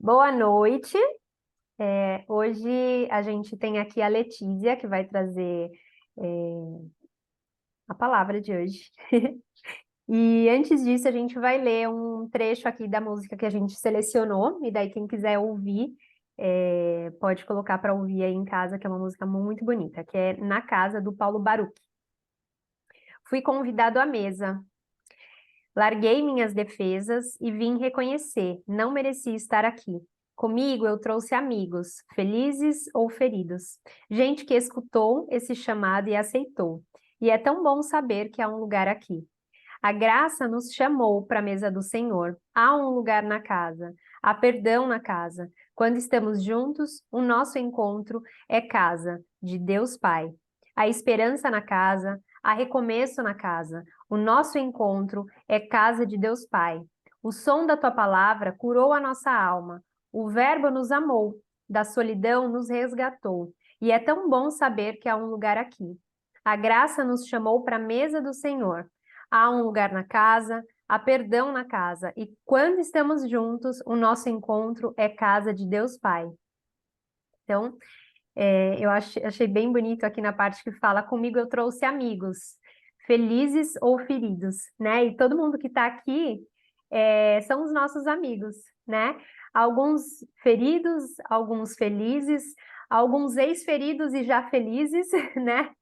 Boa noite. Hoje a gente tem aqui a Letícia, que vai trazer a palavra de hoje. E antes disso, a gente vai ler um trecho aqui da música que a gente selecionou, e daí quem quiser ouvir, pode colocar para ouvir aí em casa, que é uma música muito bonita, que é Na Casa, do Paulo Baruch. Fui convidado à mesa. Larguei minhas defesas e vim reconhecer, não mereci estar aqui. Comigo eu trouxe amigos, felizes ou feridos. Gente que escutou esse chamado e aceitou. E é tão bom saber que há um lugar aqui. A graça nos chamou para a mesa do Senhor. Há um lugar na casa. Há perdão na casa. Quando estamos juntos, o nosso encontro é casa de Deus Pai. Há esperança na casa, há recomeço na casa. O nosso encontro é casa de Deus Pai. O som da tua palavra curou a nossa alma. O Verbo nos amou, da solidão nos resgatou. E é tão bom saber que há um lugar aqui. A graça nos chamou para a mesa do Senhor. Há um lugar na casa, há perdão na casa. E quando estamos juntos, o nosso encontro é casa de Deus Pai. Então, eu achei bem bonito aqui na parte que fala: comigo eu trouxe amigos, felizes ou feridos, né? E todo mundo que está aqui são os nossos amigos, né? Alguns feridos, alguns felizes, alguns ex-feridos e já felizes, né?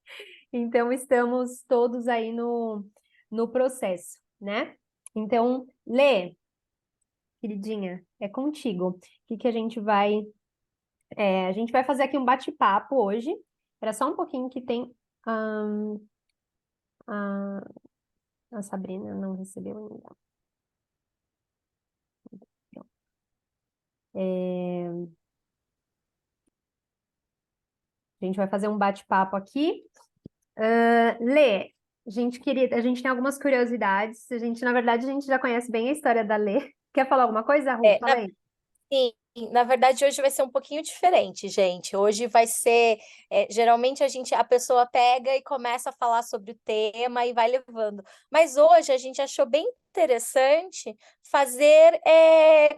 Então, estamos todos aí no processo, né? Então, Lê, queridinha, é contigo. O que que a gente vai... a gente vai fazer aqui um bate-papo hoje. Era só um pouquinho que tem... ahn, a, a Sabrina não recebeu ainda. É, a gente vai fazer um bate-papo aqui. Lê, a gente tem algumas curiosidades. Na verdade, a gente já conhece bem a história da Lê. Quer falar alguma coisa, Ru? É, Fala na, aí. sim, na verdade, hoje vai ser um pouquinho diferente, gente. Hoje vai ser. Geralmente a pessoa pega e começa a falar sobre o tema e vai levando. Mas hoje a gente achou bem interessante fazer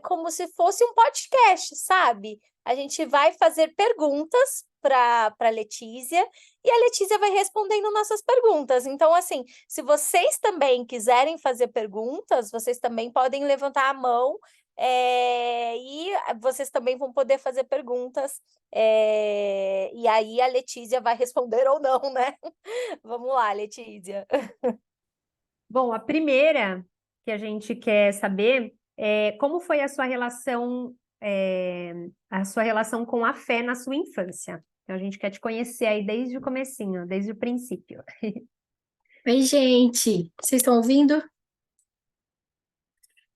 como se fosse um podcast, sabe? A gente vai fazer perguntas para Letícia e a Letícia vai respondendo nossas perguntas. Então, assim, se vocês também quiserem fazer perguntas, vocês também podem levantar a mão e vocês também vão poder fazer perguntas, e aí a Letícia vai responder ou não, né? Vamos lá, Letícia. Bom, a primeira que a gente quer saber é como foi a sua relação com a fé na sua infância. Então, a gente quer te conhecer aí desde o comecinho, desde o princípio. Oi, gente, vocês estão ouvindo?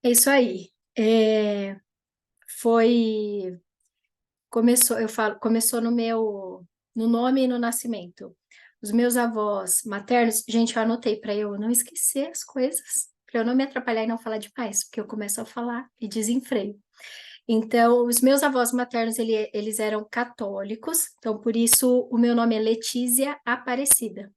É isso aí. Foi, começou no nome e no nascimento. Os meus avós maternos, gente, eu anotei para eu não esquecer as coisas, para eu não me atrapalhar e não falar demais, porque eu começo a falar e desenfreio. Então, os meus avós maternos, eles eram católicos, então por isso o meu nome é Letícia Aparecida.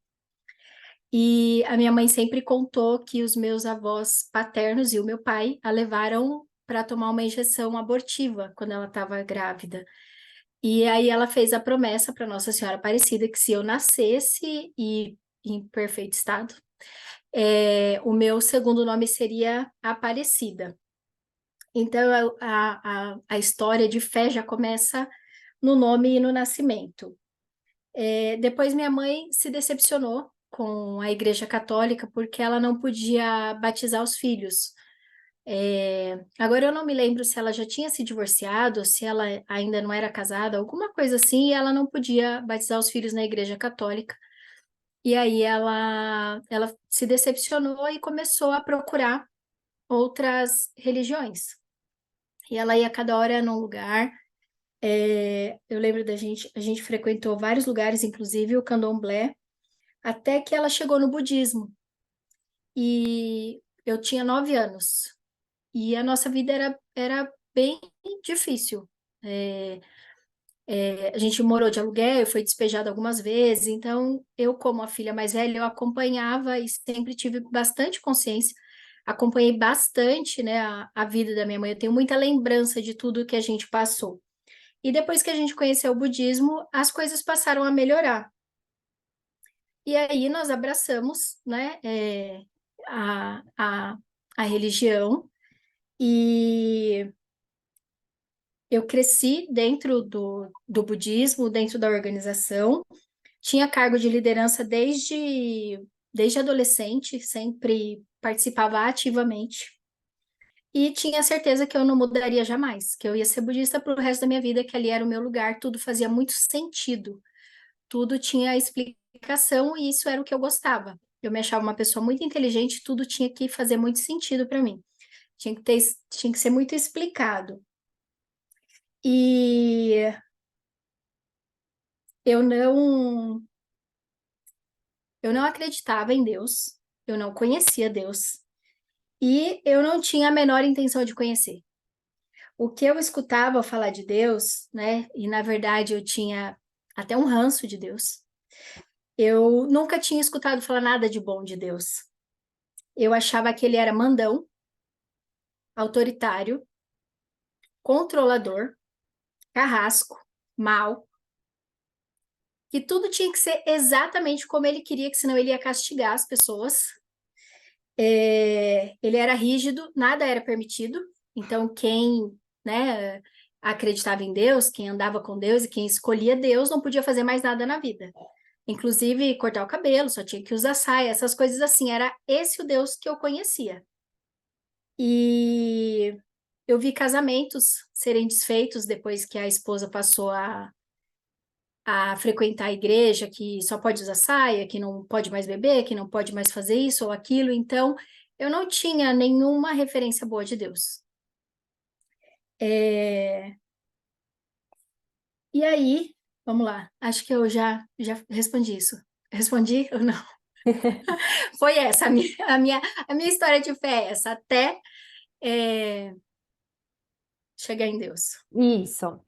E a minha mãe sempre contou que os meus avós paternos e o meu pai a levaram para tomar uma injeção abortiva quando ela estava grávida. E aí ela fez a promessa para Nossa Senhora Aparecida que se eu nascesse e em perfeito estado, o meu segundo nome seria Aparecida. Então a história de fé já começa no nome e no nascimento. Depois minha mãe se decepcionou com a Igreja Católica porque ela não podia batizar os filhos. Agora eu não me lembro se ela já tinha se divorciado, ou se ela ainda não era casada, alguma coisa assim, e ela não podia batizar os filhos na Igreja Católica. E aí ela se decepcionou e começou a procurar outras religiões. E ela ia cada hora num lugar. Eu lembro a gente frequentou vários lugares, inclusive o candomblé, até que ela chegou no budismo. E eu tinha 9 anos. E a nossa vida era bem difícil. A gente morou de aluguel, foi despejada algumas vezes, então eu, como a filha mais velha, eu acompanhava e sempre tive bastante consciência acompanhei bastante, né, a vida da minha mãe. Eu tenho muita lembrança de tudo que a gente passou. E depois que a gente conheceu o budismo, as coisas passaram a melhorar. E aí nós abraçamos, né, a, a, a religião, e eu cresci dentro do budismo, dentro da organização, tinha cargo de liderança desde adolescente, sempre participava ativamente. E tinha certeza que eu não mudaria jamais, que eu ia ser budista pro resto da minha vida, que ali era o meu lugar, tudo fazia muito sentido, tudo tinha explicação e isso era o que eu gostava. Eu me achava uma pessoa muito inteligente, tudo tinha que fazer muito sentido para mim. Tinha que ser muito explicado. E eu não, eu não acreditava em Deus, eu não conhecia Deus e eu não tinha a menor intenção de conhecer. O que eu escutava falar de Deus, né? E na verdade eu tinha até um ranço de Deus. Eu nunca tinha escutado falar nada de bom de Deus. Eu achava que ele era mandão, autoritário, controlador, carrasco, mau, que tudo tinha que ser exatamente como ele queria, que senão ele ia castigar as pessoas. Ele era rígido, nada era permitido. Então, quem, né, acreditava em Deus, quem andava com Deus e quem escolhia Deus, não podia fazer mais nada na vida. Inclusive, cortar o cabelo, só tinha que usar saia, essas coisas assim. Era esse o Deus que eu conhecia. E eu vi casamentos serem desfeitos depois que a esposa passou a frequentar a igreja, que só pode usar saia, que não pode mais beber, que não pode mais fazer isso ou aquilo. Então, eu não tinha nenhuma referência boa de Deus. E aí, vamos lá, acho que eu já respondi isso. Respondi ou não? Foi essa, a minha história de fé é essa, até chegar em Deus. Isso.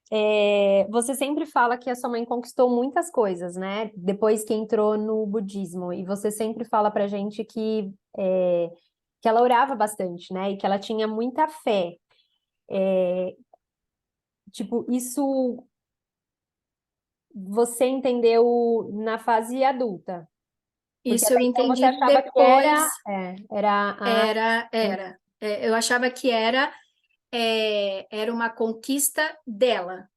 Você sempre fala que a sua mãe conquistou muitas coisas, né? Depois que entrou no budismo. E você sempre fala pra gente que ela orava bastante, né? E que ela tinha muita fé. Tipo, isso você entendeu na fase adulta. Porque Isso até eu então você entendi achava que era, depois, era a. era. Eu achava que era uma conquista dela,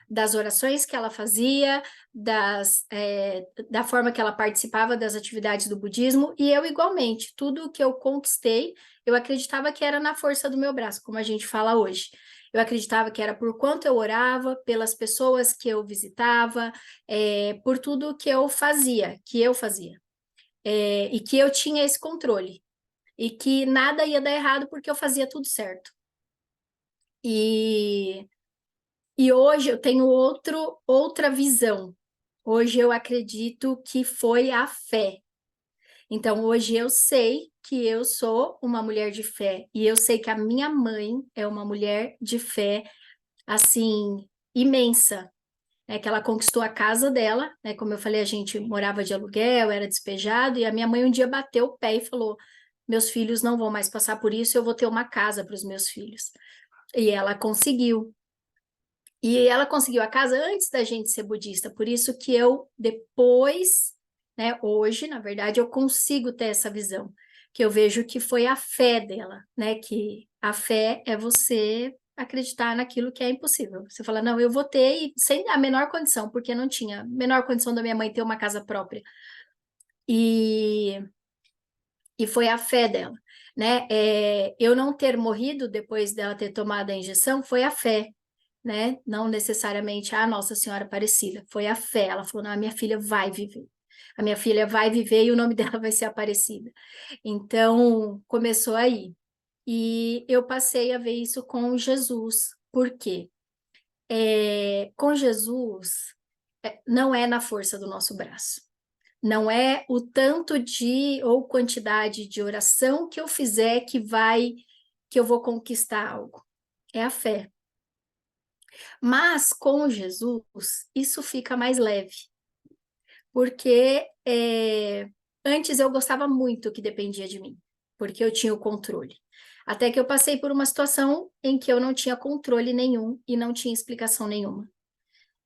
das orações que ela fazia, da forma que ela participava das atividades do budismo, e eu igualmente, tudo que eu conquistei, eu acreditava que era na força do meu braço, como a gente fala hoje. Eu acreditava que era por quanto eu orava, pelas pessoas que eu visitava, por tudo que eu fazia, e que eu tinha esse controle, e que nada ia dar errado porque eu fazia tudo certo. E, e hoje eu tenho outra visão. Hoje eu acredito que foi a fé. Então, hoje eu sei que eu sou uma mulher de fé. E eu sei que a minha mãe é uma mulher de fé, assim, imensa. Que ela conquistou a casa dela, né? Como eu falei, a gente morava de aluguel, era despejado, e a minha mãe um dia bateu o pé e falou: meus filhos não vão mais passar por isso, eu vou ter uma casa para os meus filhos. E ela conseguiu. E ela conseguiu a casa antes da gente ser budista, por isso que eu depois, né, hoje, na verdade, eu consigo ter essa visão, que eu vejo que foi a fé dela, né, que a fé é você acreditar naquilo que é impossível. Você fala, não, eu vou ter e sem a menor condição, porque não tinha a menor condição da minha mãe ter uma casa própria. E, e foi a fé dela, né? Eu não ter morrido depois dela ter tomado a injeção foi a fé, né? Não necessariamente a Nossa Senhora Aparecida, foi a fé. Ela falou: não, a minha filha vai viver. A minha filha vai viver e o nome dela vai ser Aparecida. Então, começou aí. E eu passei a ver isso com Jesus. Por quê? Com Jesus, não é na força do nosso braço. Não é o tanto de ou quantidade de oração que eu fizer que eu vou conquistar algo. É a fé. Mas com Jesus, isso fica mais leve, porque antes eu gostava muito que dependia de mim, porque eu tinha o controle. Até que eu passei por uma situação em que eu não tinha controle nenhum e não tinha explicação nenhuma.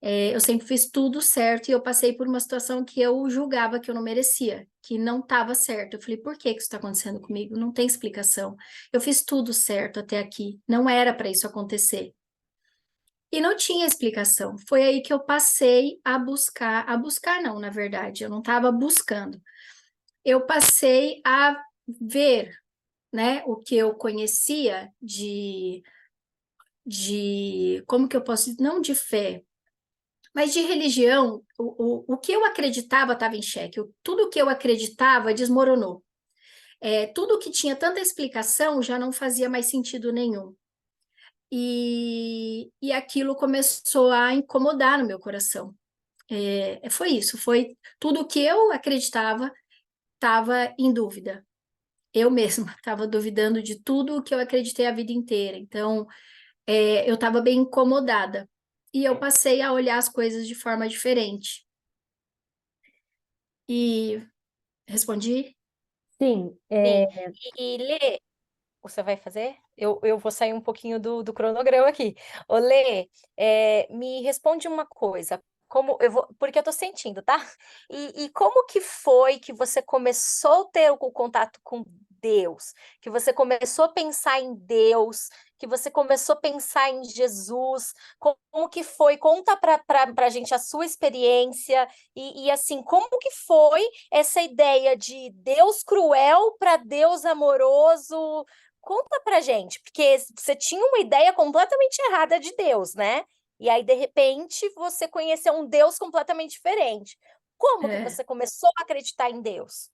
Eu sempre fiz tudo certo e eu passei por uma situação que eu julgava que eu não merecia, que não estava certo. Eu falei, por que que isso está acontecendo comigo? Não tem explicação. Eu fiz tudo certo até aqui, não era para isso acontecer. E não tinha explicação. Foi aí que eu passei a buscar não, na verdade, eu não estava buscando. Eu passei a ver, né, o que eu conhecia como que eu posso dizer, não de fé, mas de religião, o que eu acreditava estava em xeque, tudo que eu acreditava desmoronou. Tudo que tinha tanta explicação já não fazia mais sentido nenhum. E aquilo começou a incomodar no meu coração. Foi isso, foi tudo que eu acreditava estava em dúvida. Eu mesma estava duvidando de tudo o que eu acreditei a vida inteira. Então, eu estava bem incomodada. E eu passei a olhar as coisas de forma diferente. E respondi? Sim, Sim. E Lê, você vai fazer? Eu vou sair um pouquinho do cronograma aqui. Ô, Lê, me responde uma coisa. Como eu vou, porque eu tô sentindo, tá? E como que foi que você começou a ter o contato com Deus? Que você começou a pensar em Deus? Que você começou a pensar em Jesus? Como que foi? Conta pra gente a sua experiência e assim, como que foi essa ideia de Deus cruel para Deus amoroso? Conta pra gente, porque você tinha uma ideia completamente errada de Deus, né? E aí, de repente, você conheceu um Deus completamente diferente. Como que É, você começou a acreditar em Deus?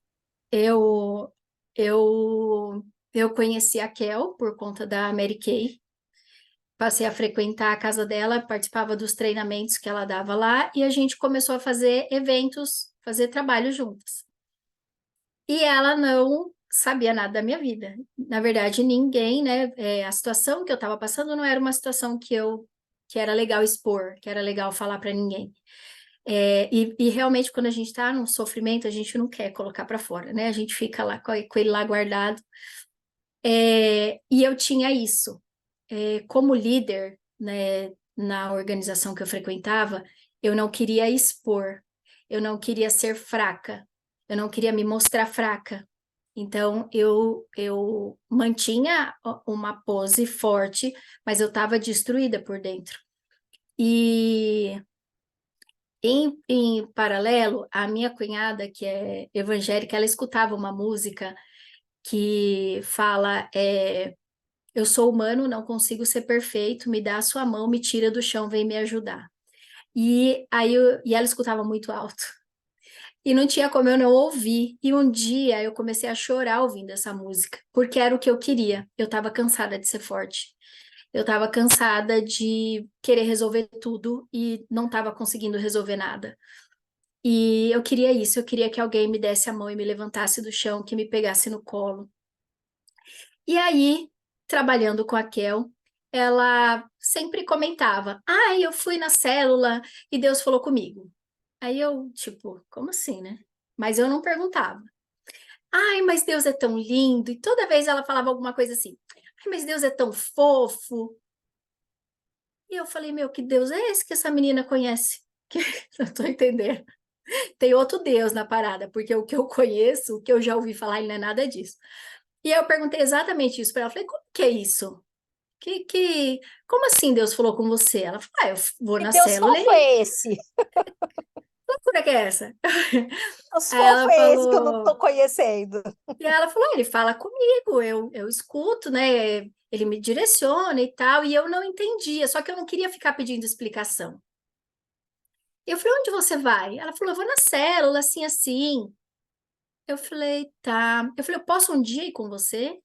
eu, eu conheci a Kel por conta da Mary Kay. Passei a frequentar a casa dela, participava dos treinamentos que ela dava lá, e a gente começou a fazer eventos, fazer trabalho juntas. E ela não sabia nada da minha vida. Na verdade, ninguém, né? A situação que eu estava passando não era uma situação que era legal expor, que era legal falar para ninguém. E realmente, quando a gente está num sofrimento, a gente não quer colocar para fora, né? A gente fica lá com ele lá guardado. E eu tinha isso. Como líder, né, na organização que eu frequentava, eu não queria expor, eu não queria ser fraca, eu não queria me mostrar fraca. Então, eu mantinha uma pose forte, mas eu estava destruída por dentro. E em paralelo, a minha cunhada, que é evangélica, ela escutava uma música que fala: eu sou humano, não consigo ser perfeito, me dá a sua mão, me tira do chão, vem me ajudar. E ela escutava muito alto. E não tinha como eu não ouvir. E um dia eu comecei a chorar ouvindo essa música, porque era o que eu queria. Eu estava cansada de ser forte. Eu estava cansada de querer resolver tudo e não estava conseguindo resolver nada. E eu queria isso, eu queria que alguém me desse a mão e me levantasse do chão, que me pegasse no colo. E aí, trabalhando com a Kel, ela sempre comentava: eu fui na célula e Deus falou comigo. Aí eu, tipo, como assim, né? Mas eu não perguntava. Mas Deus é tão lindo. E toda vez ela falava alguma coisa assim: mas Deus é tão fofo. E eu falei: meu, que Deus é esse que essa menina conhece? Que não tô entendendo. Tem outro Deus na parada, porque o que eu conheço, o que eu já ouvi falar, ele não é nada disso. E aí eu perguntei exatamente isso para ela. Falei: como que é isso? Como assim Deus falou com você? Ela falou: eu vou Que na Deus célula fofo e é esse? que loucura que é essa? Deus Aí fofo ela é esse que eu não falou, estou conhecendo? e ela falou: ele fala comigo, eu escuto, né? Ele me direciona e tal, e eu não entendia, só que eu não queria ficar pedindo explicação. Eu falei: onde você vai? Ela falou: eu vou na célula, assim, assim. Eu falei: tá. Eu falei: eu posso um dia ir com você?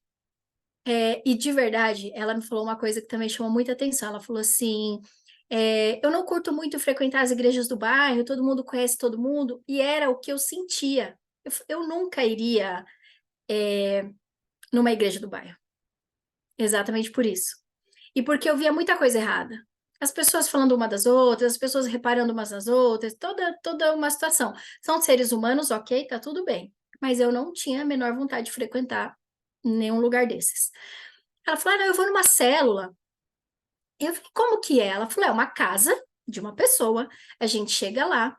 E de verdade, ela me falou uma coisa que também chamou muita atenção. Ela falou assim: eu não curto muito frequentar as igrejas do bairro, todo mundo conhece todo mundo, e era o que eu sentia. Eu nunca iria, numa igreja do bairro, exatamente por isso. E porque eu via muita coisa errada. As pessoas falando uma das outras, as pessoas reparando umas nas outras, toda uma situação. São seres humanos, ok, tá tudo bem. Mas eu não tinha a menor vontade de frequentar em nenhum lugar desses. Ela falou, ah, não, eu vou numa célula. Eu falei, como que é? Ela falou, é uma casa de uma pessoa, a gente chega lá,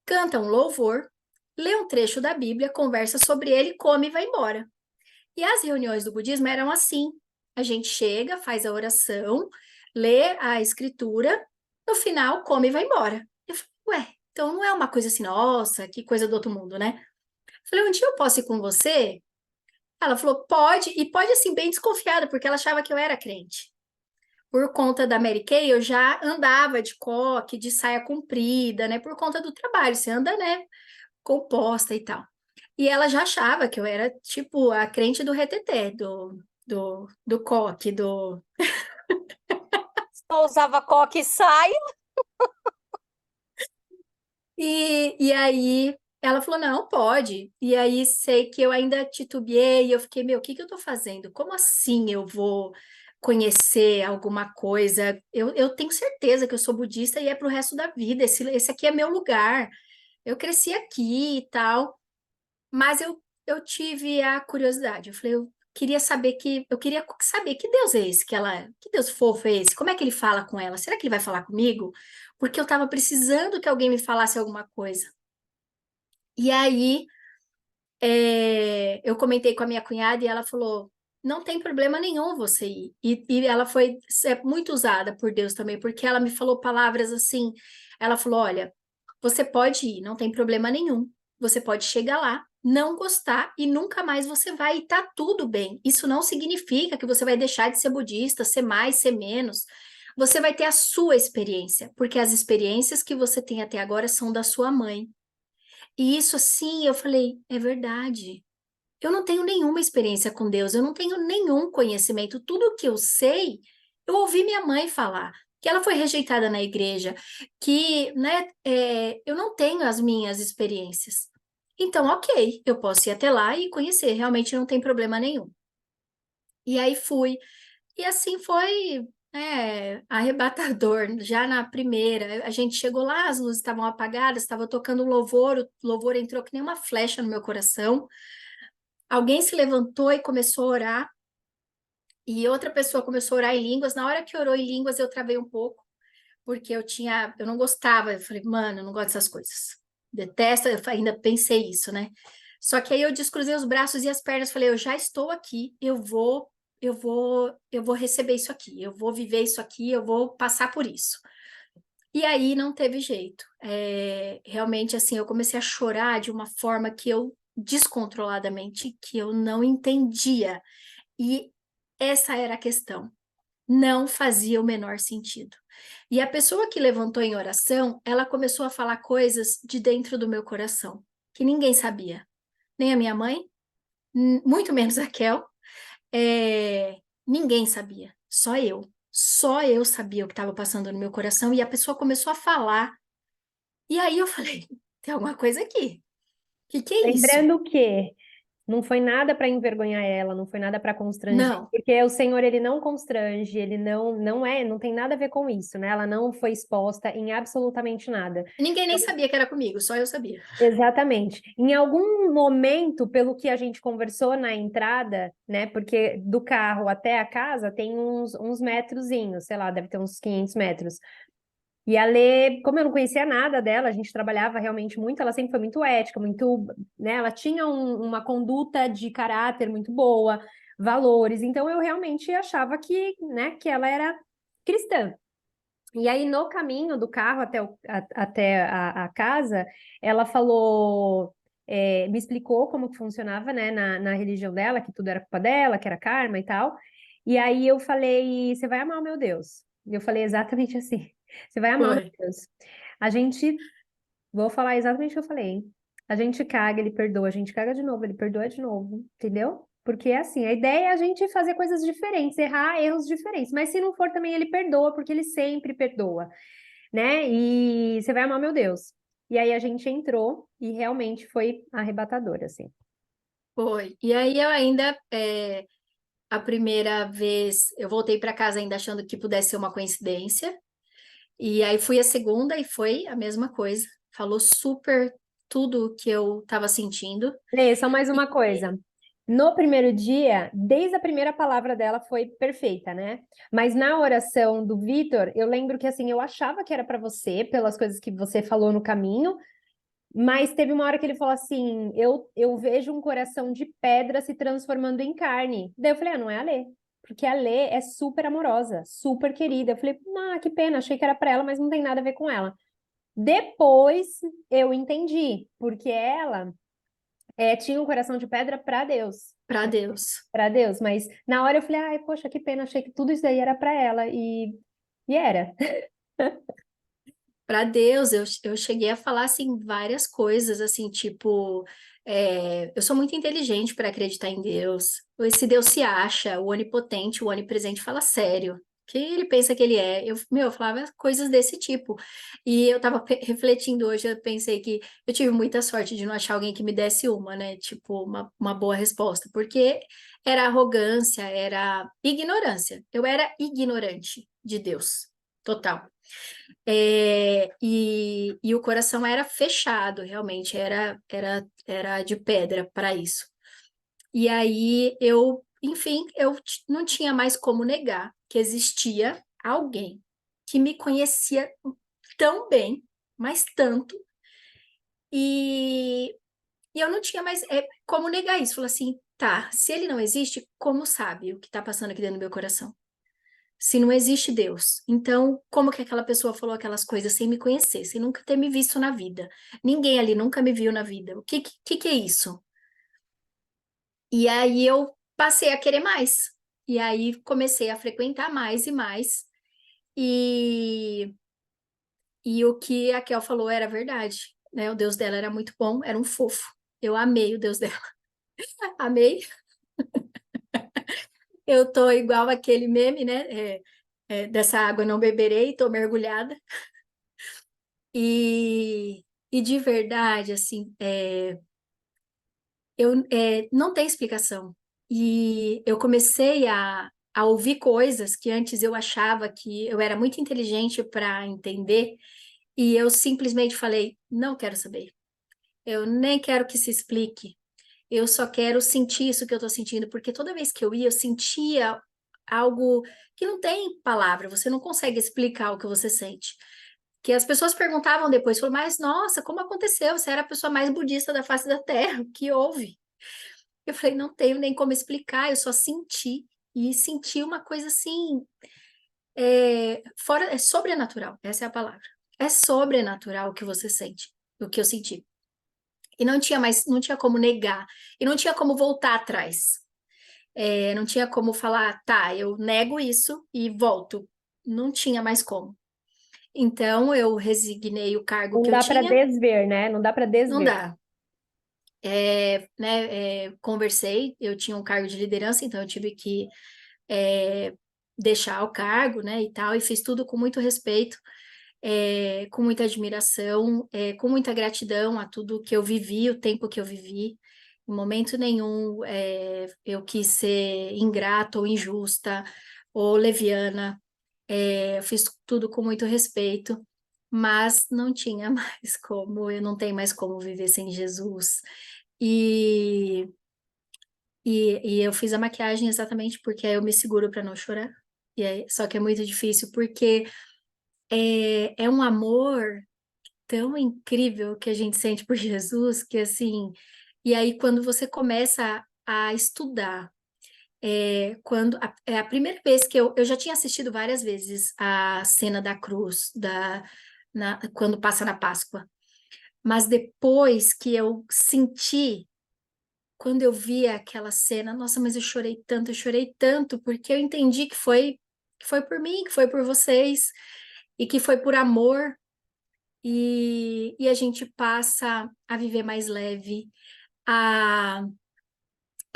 canta um louvor, lê um trecho da Bíblia, conversa sobre ele, come e vai embora. E as reuniões do budismo eram assim, a gente chega, faz a oração, lê a escritura, no final come e vai embora. Eu falei, ué, então não é uma coisa assim, nossa, que coisa do outro mundo, né? Eu falei, um dia eu posso ir com você? Ela falou, pode, e pode assim, bem desconfiada, porque ela achava que eu era crente. Por conta da Mary Kay, eu já andava de coque, de saia comprida, né? Por conta do trabalho, você anda, né? Composta e tal. E ela já achava que eu era, tipo, a crente do reteté, do coque, do... Só usava coque e saia. E aí ela falou, não, pode. E aí sei que eu ainda titubeei, eu fiquei, meu, o que que eu tô fazendo? Como assim eu vou conhecer alguma coisa? Eu tenho certeza que eu sou budista e é pro resto da vida, esse aqui é meu lugar. Eu cresci aqui e tal, mas eu tive a curiosidade. Eu falei, eu queria saber que Deus é esse, que Deus fofo é esse? Como é que ele fala com ela? Será que ele vai falar comigo? Porque eu estava precisando que alguém me falasse alguma coisa. E aí eu comentei com a minha cunhada e ela falou: não tem problema nenhum você ir. E ela foi muito usada por Deus também, porque ela me falou palavras assim. Ela falou: olha, você pode ir, não tem problema nenhum. Você pode chegar lá, não gostar e nunca mais você vai, e tá tudo bem. Isso não significa que você vai deixar de ser budista, ser mais, ser menos. Você vai ter a sua experiência, porque as experiências que você tem até agora são da sua mãe. E isso assim, eu falei, é verdade. Eu não tenho nenhuma experiência com Deus, eu não tenho nenhum conhecimento. Tudo que eu sei, eu ouvi minha mãe falar, que ela foi rejeitada na igreja, que, né, eu não tenho as minhas experiências. Então, ok, eu posso ir até lá e conhecer, realmente não tem problema nenhum. E aí fui, e assim foi, arrebatador. Já na primeira, a gente chegou lá, as luzes estavam apagadas, estava tocando louvor, o louvor entrou que nem uma flecha no meu coração. Alguém se levantou e começou a orar, e outra pessoa começou a orar em línguas. Na hora que orou em línguas, eu travei um pouco, porque eu não gostava. Eu falei, mano, eu não gosto dessas coisas. Detesto, eu ainda pensei isso, né? Só que aí eu descruzei os braços e as pernas, falei, eu já estou aqui, eu vou receber isso aqui, eu vou viver isso aqui, eu vou passar por isso. E aí não teve jeito. Realmente, assim, eu comecei a chorar de uma forma que eu, descontroladamente, que eu não entendia. E essa era a questão. Não fazia o menor sentido. E a pessoa que levantou em oração, ela começou a falar coisas de dentro do meu coração, que ninguém sabia. Nem a minha mãe, muito menos a Kel, ninguém sabia, só eu. Só eu sabia o que estava passando no meu coração e a pessoa começou a falar. E aí eu falei, tem alguma coisa aqui. O que que é isso? Lembrando que não foi nada para envergonhar ela, não foi nada para constranger, Não, porque o Senhor ele não constrange, ele não tem nada a ver com isso, né? Ela não foi exposta em absolutamente nada. ninguém nem sabia que era comigo, só eu sabia. Exatamente. Em algum momento, pelo que a gente conversou na entrada, né? Porque do carro até a casa tem uns metrozinhos, sei lá, deve ter uns 500 metros. E a Lê, como eu não conhecia nada dela, a gente trabalhava realmente muito, ela sempre foi muito ética, muito, né? Ela tinha uma conduta de caráter muito boa, valores. Então eu realmente achava que, né, que ela era cristã. E aí, no caminho do carro até a casa, ela falou, me explicou como que funcionava, né, na religião dela, que tudo era culpa dela, que era karma e tal. E aí eu falei, você vai amar o meu Deus. E eu falei exatamente assim, você vai amar o meu Foi. Deus. A gente, vou falar exatamente o que eu falei, hein? A gente caga, ele perdoa, a gente caga de novo, ele perdoa de novo, entendeu? Porque assim, a ideia é a gente fazer coisas diferentes, errar erros diferentes, mas se não for também ele perdoa, porque ele sempre perdoa, né? E você vai amar meu Deus. E aí a gente entrou e realmente foi arrebatador, assim. Foi. E aí eu ainda, a primeira vez, eu voltei para casa ainda achando que pudesse ser uma coincidência. E aí fui a segunda e foi a mesma coisa. Falou super tudo o que eu estava sentindo. Lê, só mais E uma coisa. No primeiro dia, desde a primeira palavra dela foi perfeita, né? Mas na oração do Vitor, eu lembro que assim, eu achava que era para você, pelas coisas que você falou no caminho, mas teve uma hora que ele falou assim: eu vejo um coração de pedra se transformando em carne. Daí eu falei: ah, não é a Lê. Porque a Lê é super amorosa, super querida. Eu falei: ah, que pena, achei que era para ela, mas não tem nada a ver com ela. Depois eu entendi, porque ela tinha um coração de pedra para Deus. Para Deus. Para Deus, mas na hora eu falei: ai, poxa, que pena, achei que tudo isso daí era para ela. E era. Para Deus, eu cheguei a falar assim várias coisas, assim, tipo, eu sou muito inteligente para acreditar em Deus. Esse Deus se acha, o onipotente, o onipresente, fala sério. Que ele pensa que ele é. Eu falava coisas desse tipo. E eu tava refletindo hoje, eu pensei que eu tive muita sorte de não achar alguém que me desse uma, né? Tipo, uma boa resposta. Porque era arrogância, era ignorância. Eu era ignorante de Deus, total. E o coração era fechado, realmente, era de pedra para isso. E aí enfim, não tinha mais como negar que existia alguém que me conhecia tão bem, mas tanto, e, e eu não tinha mais como negar isso. Falei assim, tá, se ele não existe, como sabe o que está passando aqui dentro do meu coração? Se não existe Deus. Então, como que aquela pessoa falou aquelas coisas sem me conhecer, sem nunca ter me visto na vida? Ninguém ali nunca me viu na vida. O que é isso? E aí eu passei a querer mais. E aí comecei a frequentar mais e mais. E, e o que a Kel falou era verdade, né? O Deus dela era muito bom, era um fofo. Eu amei o Deus dela. Amei. Eu tô igual aquele meme, né? Dessa água não beberei, tô mergulhada. E de verdade, assim, não tem explicação. E eu comecei a ouvir coisas que antes eu achava que eu era muito inteligente para entender, e eu simplesmente falei: não quero saber. Eu nem quero que se explique. Eu só quero sentir isso que eu estou sentindo, porque toda vez que eu ia, eu sentia algo que não tem palavra, você não consegue explicar o que você sente. Que as pessoas perguntavam depois, falaram, mas nossa, como aconteceu? Você era a pessoa mais budista da face da Terra, o que houve? Eu falei, não tenho nem como explicar, eu só senti, e senti uma coisa assim, é sobrenatural, essa é a palavra. É sobrenatural o que você sente, o que eu senti. E não tinha como negar, e não tinha como voltar atrás. Não tinha como falar, tá, eu nego isso e volto. Não tinha mais como. Então, eu resignei o cargo Não que eu dá para tinha. desver, né? Não dá para Não desver. dá. Conversei, eu tinha um cargo de liderança, então eu tive que deixar o cargo, né, e tal, e fiz tudo com muito respeito, com muita admiração, com muita gratidão a tudo que eu vivi, o tempo que eu vivi. Em momento nenhum eu quis ser ingrata ou injusta ou leviana. Eu fiz tudo com muito respeito, mas não tinha mais como, eu não tenho mais como viver sem Jesus. E, e eu fiz a maquiagem exatamente porque aí eu me seguro para não chorar. Só que é muito difícil porque é um amor tão incrível que a gente sente por Jesus que assim. E aí quando você começa a estudar, é a primeira vez que eu já tinha assistido várias vezes a cena da cruz quando passa na Páscoa, mas depois que eu senti quando eu vi aquela cena, nossa, mas eu chorei tanto, porque eu entendi que foi por mim, que foi por vocês, e que foi por amor, e a gente passa a viver mais leve, a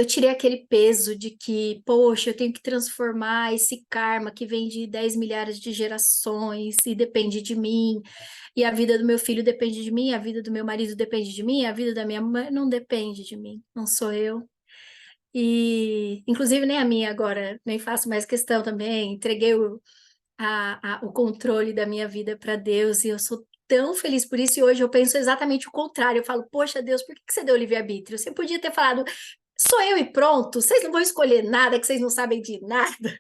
eu tirei aquele peso de que, poxa, eu tenho que transformar esse karma que vem de 10 milhares de gerações e depende de mim, e a vida do meu filho depende de mim, a vida do meu marido depende de mim, a vida da minha mãe não depende de mim, não sou eu. E, inclusive, nem a minha agora, nem faço mais questão também. Entreguei o controle da minha vida para Deus e eu sou tão feliz por isso. E hoje eu penso exatamente o contrário. Eu falo, poxa, Deus, por que você deu livre-arbítrio? Você podia ter falado, sou eu e pronto, vocês não vão escolher nada, que vocês não sabem de nada.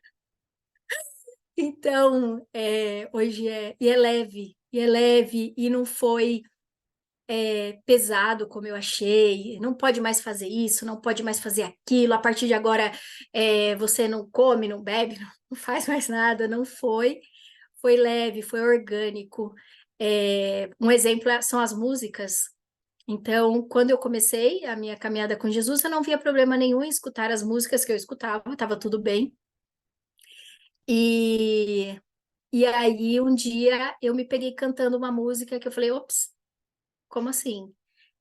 Então, hoje e é leve, e não foi pesado como eu achei, não pode mais fazer isso, não pode mais fazer aquilo, a partir de agora você não come, não bebe, não faz mais nada, não foi. Foi leve, foi orgânico. Um exemplo são as músicas. Então, quando eu comecei a minha caminhada com Jesus, eu não via problema nenhum em escutar as músicas que eu escutava, estava tudo bem. E, e aí, um dia, eu me peguei cantando uma música que eu falei, ops, como assim?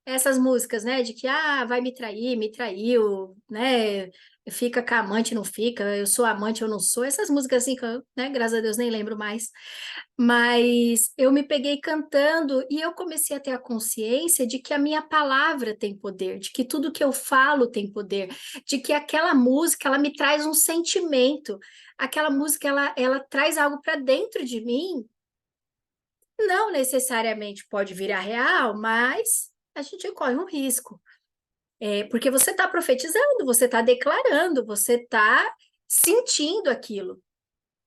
Essas músicas, né, de que, vai me trair, me traiu, né, fica com a amante, não fica, eu sou amante, eu não sou, essas músicas assim, que eu, né, graças a Deus nem lembro mais, mas eu me peguei cantando e eu comecei a ter a consciência de que a minha palavra tem poder, de que tudo que eu falo tem poder, de que aquela música, ela me traz um sentimento, aquela música, ela traz algo para dentro de mim, não necessariamente pode virar real, mas a gente corre um risco. Porque você está profetizando, você está declarando, você está sentindo aquilo.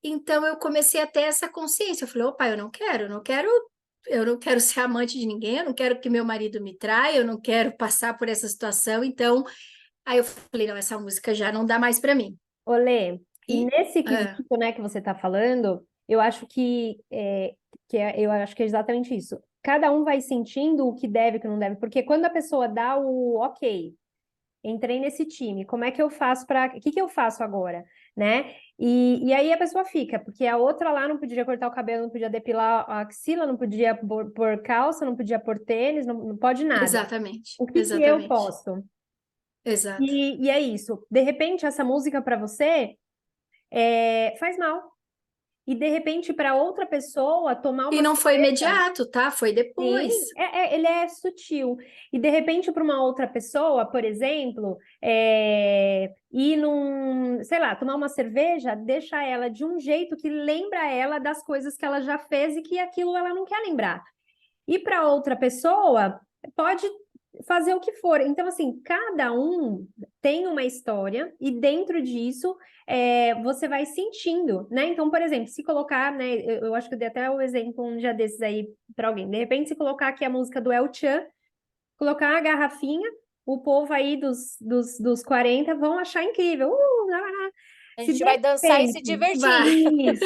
Então eu comecei a ter essa consciência. Eu falei, opa, eu não quero ser amante de ninguém, eu não quero que meu marido me traia, eu não quero passar por essa situação. Então, aí eu falei, não, essa música já não dá mais para mim. Olê, e E nesse ah, quesito, né, que você está falando, eu acho eu acho que é exatamente isso. Cada um vai sentindo o que deve e o que não deve, porque quando a pessoa dá o ok, entrei nesse time, como é que eu faço o que que eu faço agora, né? E aí a pessoa fica, porque a outra lá não podia cortar o cabelo, não podia depilar a axila, não podia pôr calça, não podia pôr tênis, não pode nada. exatamente, O que que eu exatamente, posso? exato. E é isso. De repente, essa música para você faz mal. E de repente, para outra pessoa tomar E uma não foi cerveja, imediato, tá? Foi sim, depois. ele é sutil. E de repente, para uma outra pessoa, por exemplo, ir num, sei lá, tomar uma cerveja, deixa ela de um jeito que lembra ela das coisas que ela já fez e que aquilo ela não quer lembrar. E para outra pessoa, pode fazer o que for. Então, assim, cada um tem uma história e dentro disso você vai sentindo, né? Então, por exemplo, se colocar, né? Eu acho que eu dei até o exemplo um dia desses aí para alguém. De repente, se colocar aqui a música do El Chan, colocar uma garrafinha, o povo aí dos 40 vão achar incrível. Lá, lá, lá. A Se gente de vai dançar e se repente, divertir.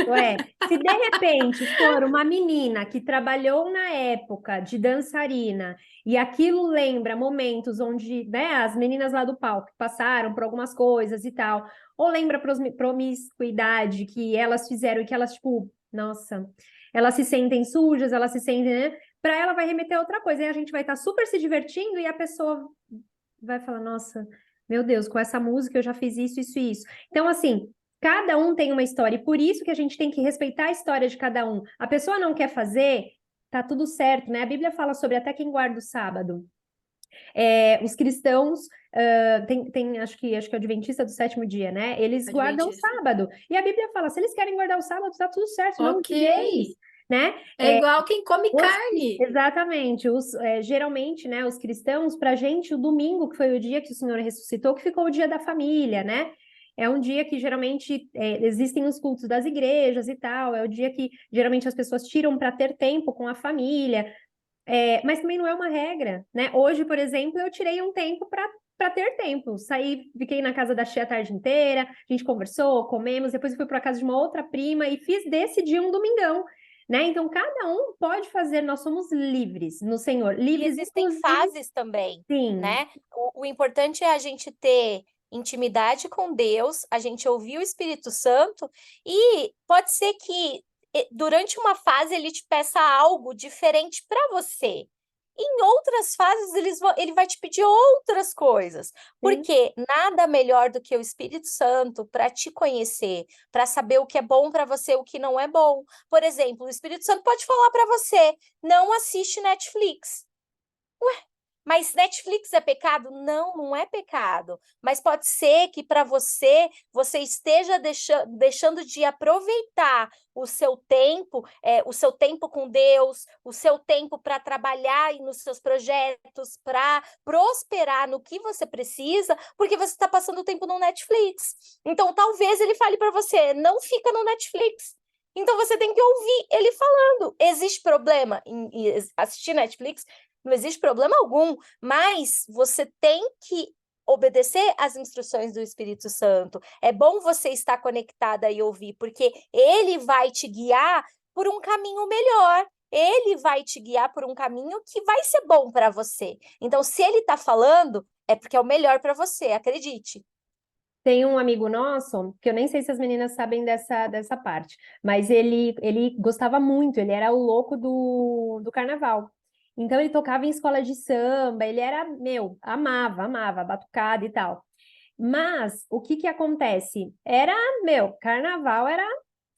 Vai. isso, se de repente for uma menina que trabalhou na época de dançarina e aquilo lembra momentos onde, né, as meninas lá do palco passaram por algumas coisas e tal, ou lembra promiscuidade que elas fizeram e que elas, tipo, nossa, elas se sentem sujas, elas se sentem, né? Para ela vai remeter a outra coisa, e a gente vai estar super se divertindo e a pessoa vai falar, nossa, meu Deus, com essa música eu já fiz isso, isso e isso. Então, assim, cada um tem uma história, e por isso que a gente tem que respeitar a história de cada um. A pessoa não quer fazer, tá tudo certo, né? A Bíblia fala sobre até quem guarda o sábado. Os cristãos, acho que é o Adventista do sétimo dia, né? Eles guardam o Adventista. sábado. E a Bíblia fala, se eles querem guardar o sábado, tá tudo certo, em nome Ok. de Deus, né? É igual quem come Os- carne. Exatamente. Geralmente, né, os cristãos, para a gente, o domingo, que foi o dia que o Senhor ressuscitou, que ficou o dia da família, né? É um dia que geralmente existem os cultos das igrejas e tal, é o dia que geralmente as pessoas tiram para ter tempo com a família, mas também não é uma regra, né? Hoje, por exemplo, eu tirei um tempo para ter tempo. Saí, fiquei na casa da tia a tarde inteira, a gente conversou, comemos, depois eu fui para a casa de uma outra prima e fiz desse dia um domingão, né? Então, cada um pode fazer, nós somos livres no Senhor, E livres existem inclusive, fases também, sim, né? O importante é a gente ter intimidade com Deus, a gente ouvir o Espírito Santo, e pode ser que durante uma fase ele te peça algo diferente para você. Em outras fases ele vai te pedir outras coisas, sim. porque nada melhor do que o Espírito Santo para te conhecer, para saber o que é bom para você, o que não é bom. Por exemplo, o Espírito Santo pode falar para você: não assiste Netflix. Mas Netflix é pecado? Não, não é pecado. Mas pode ser que para você, você esteja deixando de aproveitar o seu tempo com Deus, o seu tempo para trabalhar nos seus projetos, para prosperar no que você precisa, porque você está passando tempo no Netflix. Então, talvez ele fale para você, não fica no Netflix. Então, você tem que ouvir ele falando. Existe problema em assistir Netflix? Não existe problema algum, mas você tem que obedecer às instruções do Espírito Santo. É bom você estar conectada e ouvir, porque ele vai te guiar por um caminho melhor. Ele vai te guiar por um caminho que vai ser bom para você. Então, se ele está falando, é porque é o melhor para você, acredite. Tem um amigo nosso, que eu nem sei se as meninas sabem dessa parte, mas ele gostava muito, ele era o louco do carnaval. Então ele tocava em escola de samba, ele era, amava batucada e tal. Mas o que que acontece? Era, carnaval era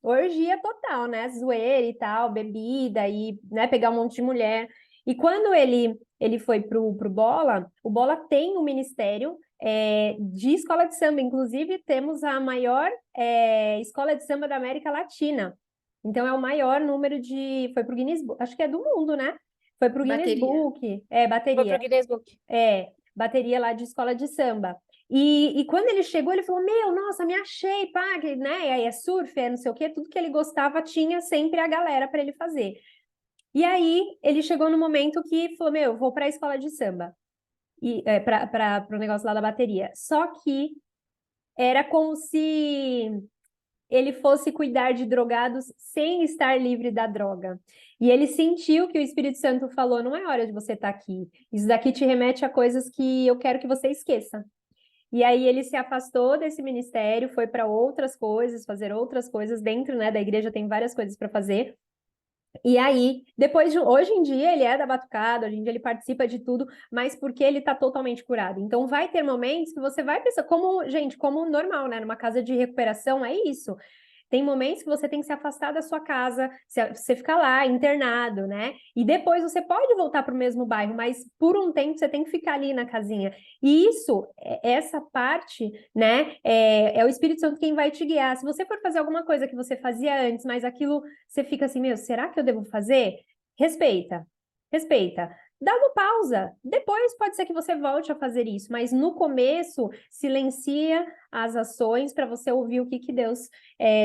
orgia total, né? Zoeira e tal, bebida e, né, pegar um monte de mulher. E quando ele foi pro Bola, o Bola tem um ministério de escola de samba. Inclusive, temos a maior escola de samba da América Latina. Então, é o maior número de... Foi pro Guinness Book, acho que é do mundo, né? Foi pro Guinness Bateria. Book. Foi Bateria. pro Guinness Book. Bateria lá de escola de samba. E quando ele chegou, ele falou, nossa, me achei, pá, né? E aí é surf, é não sei o quê, tudo que ele gostava tinha sempre a galera para ele fazer. E aí ele chegou no momento que falou, vou para a escola de samba. E para o negócio lá da bateria. Só que era como se ele fosse cuidar de drogados sem estar livre da droga. E ele sentiu que o Espírito Santo falou, não é hora de você estar aqui. Isso daqui te remete a coisas que eu quero que você esqueça. E aí ele se afastou desse ministério, foi para outras coisas, fazer outras coisas dentro, né, da igreja, tem várias coisas para fazer. E aí, hoje em dia ele é da batucada, hoje em dia ele participa de tudo, mas porque ele tá totalmente curado. Então vai ter momentos que você vai pensar, como normal, né? Numa casa de recuperação, é isso. Tem momentos que você tem que se afastar da sua casa, você fica lá, internado, né? E depois você pode voltar para o mesmo bairro, mas por um tempo você tem que ficar ali na casinha. E isso, essa parte, né, é o Espírito Santo quem vai te guiar. Se você for fazer alguma coisa que você fazia antes, mas aquilo você fica assim, será que eu devo fazer? Respeita, respeita. Dá uma pausa. Depois pode ser que você volte a fazer isso, mas no começo, silencia as ações para você ouvir o que Deus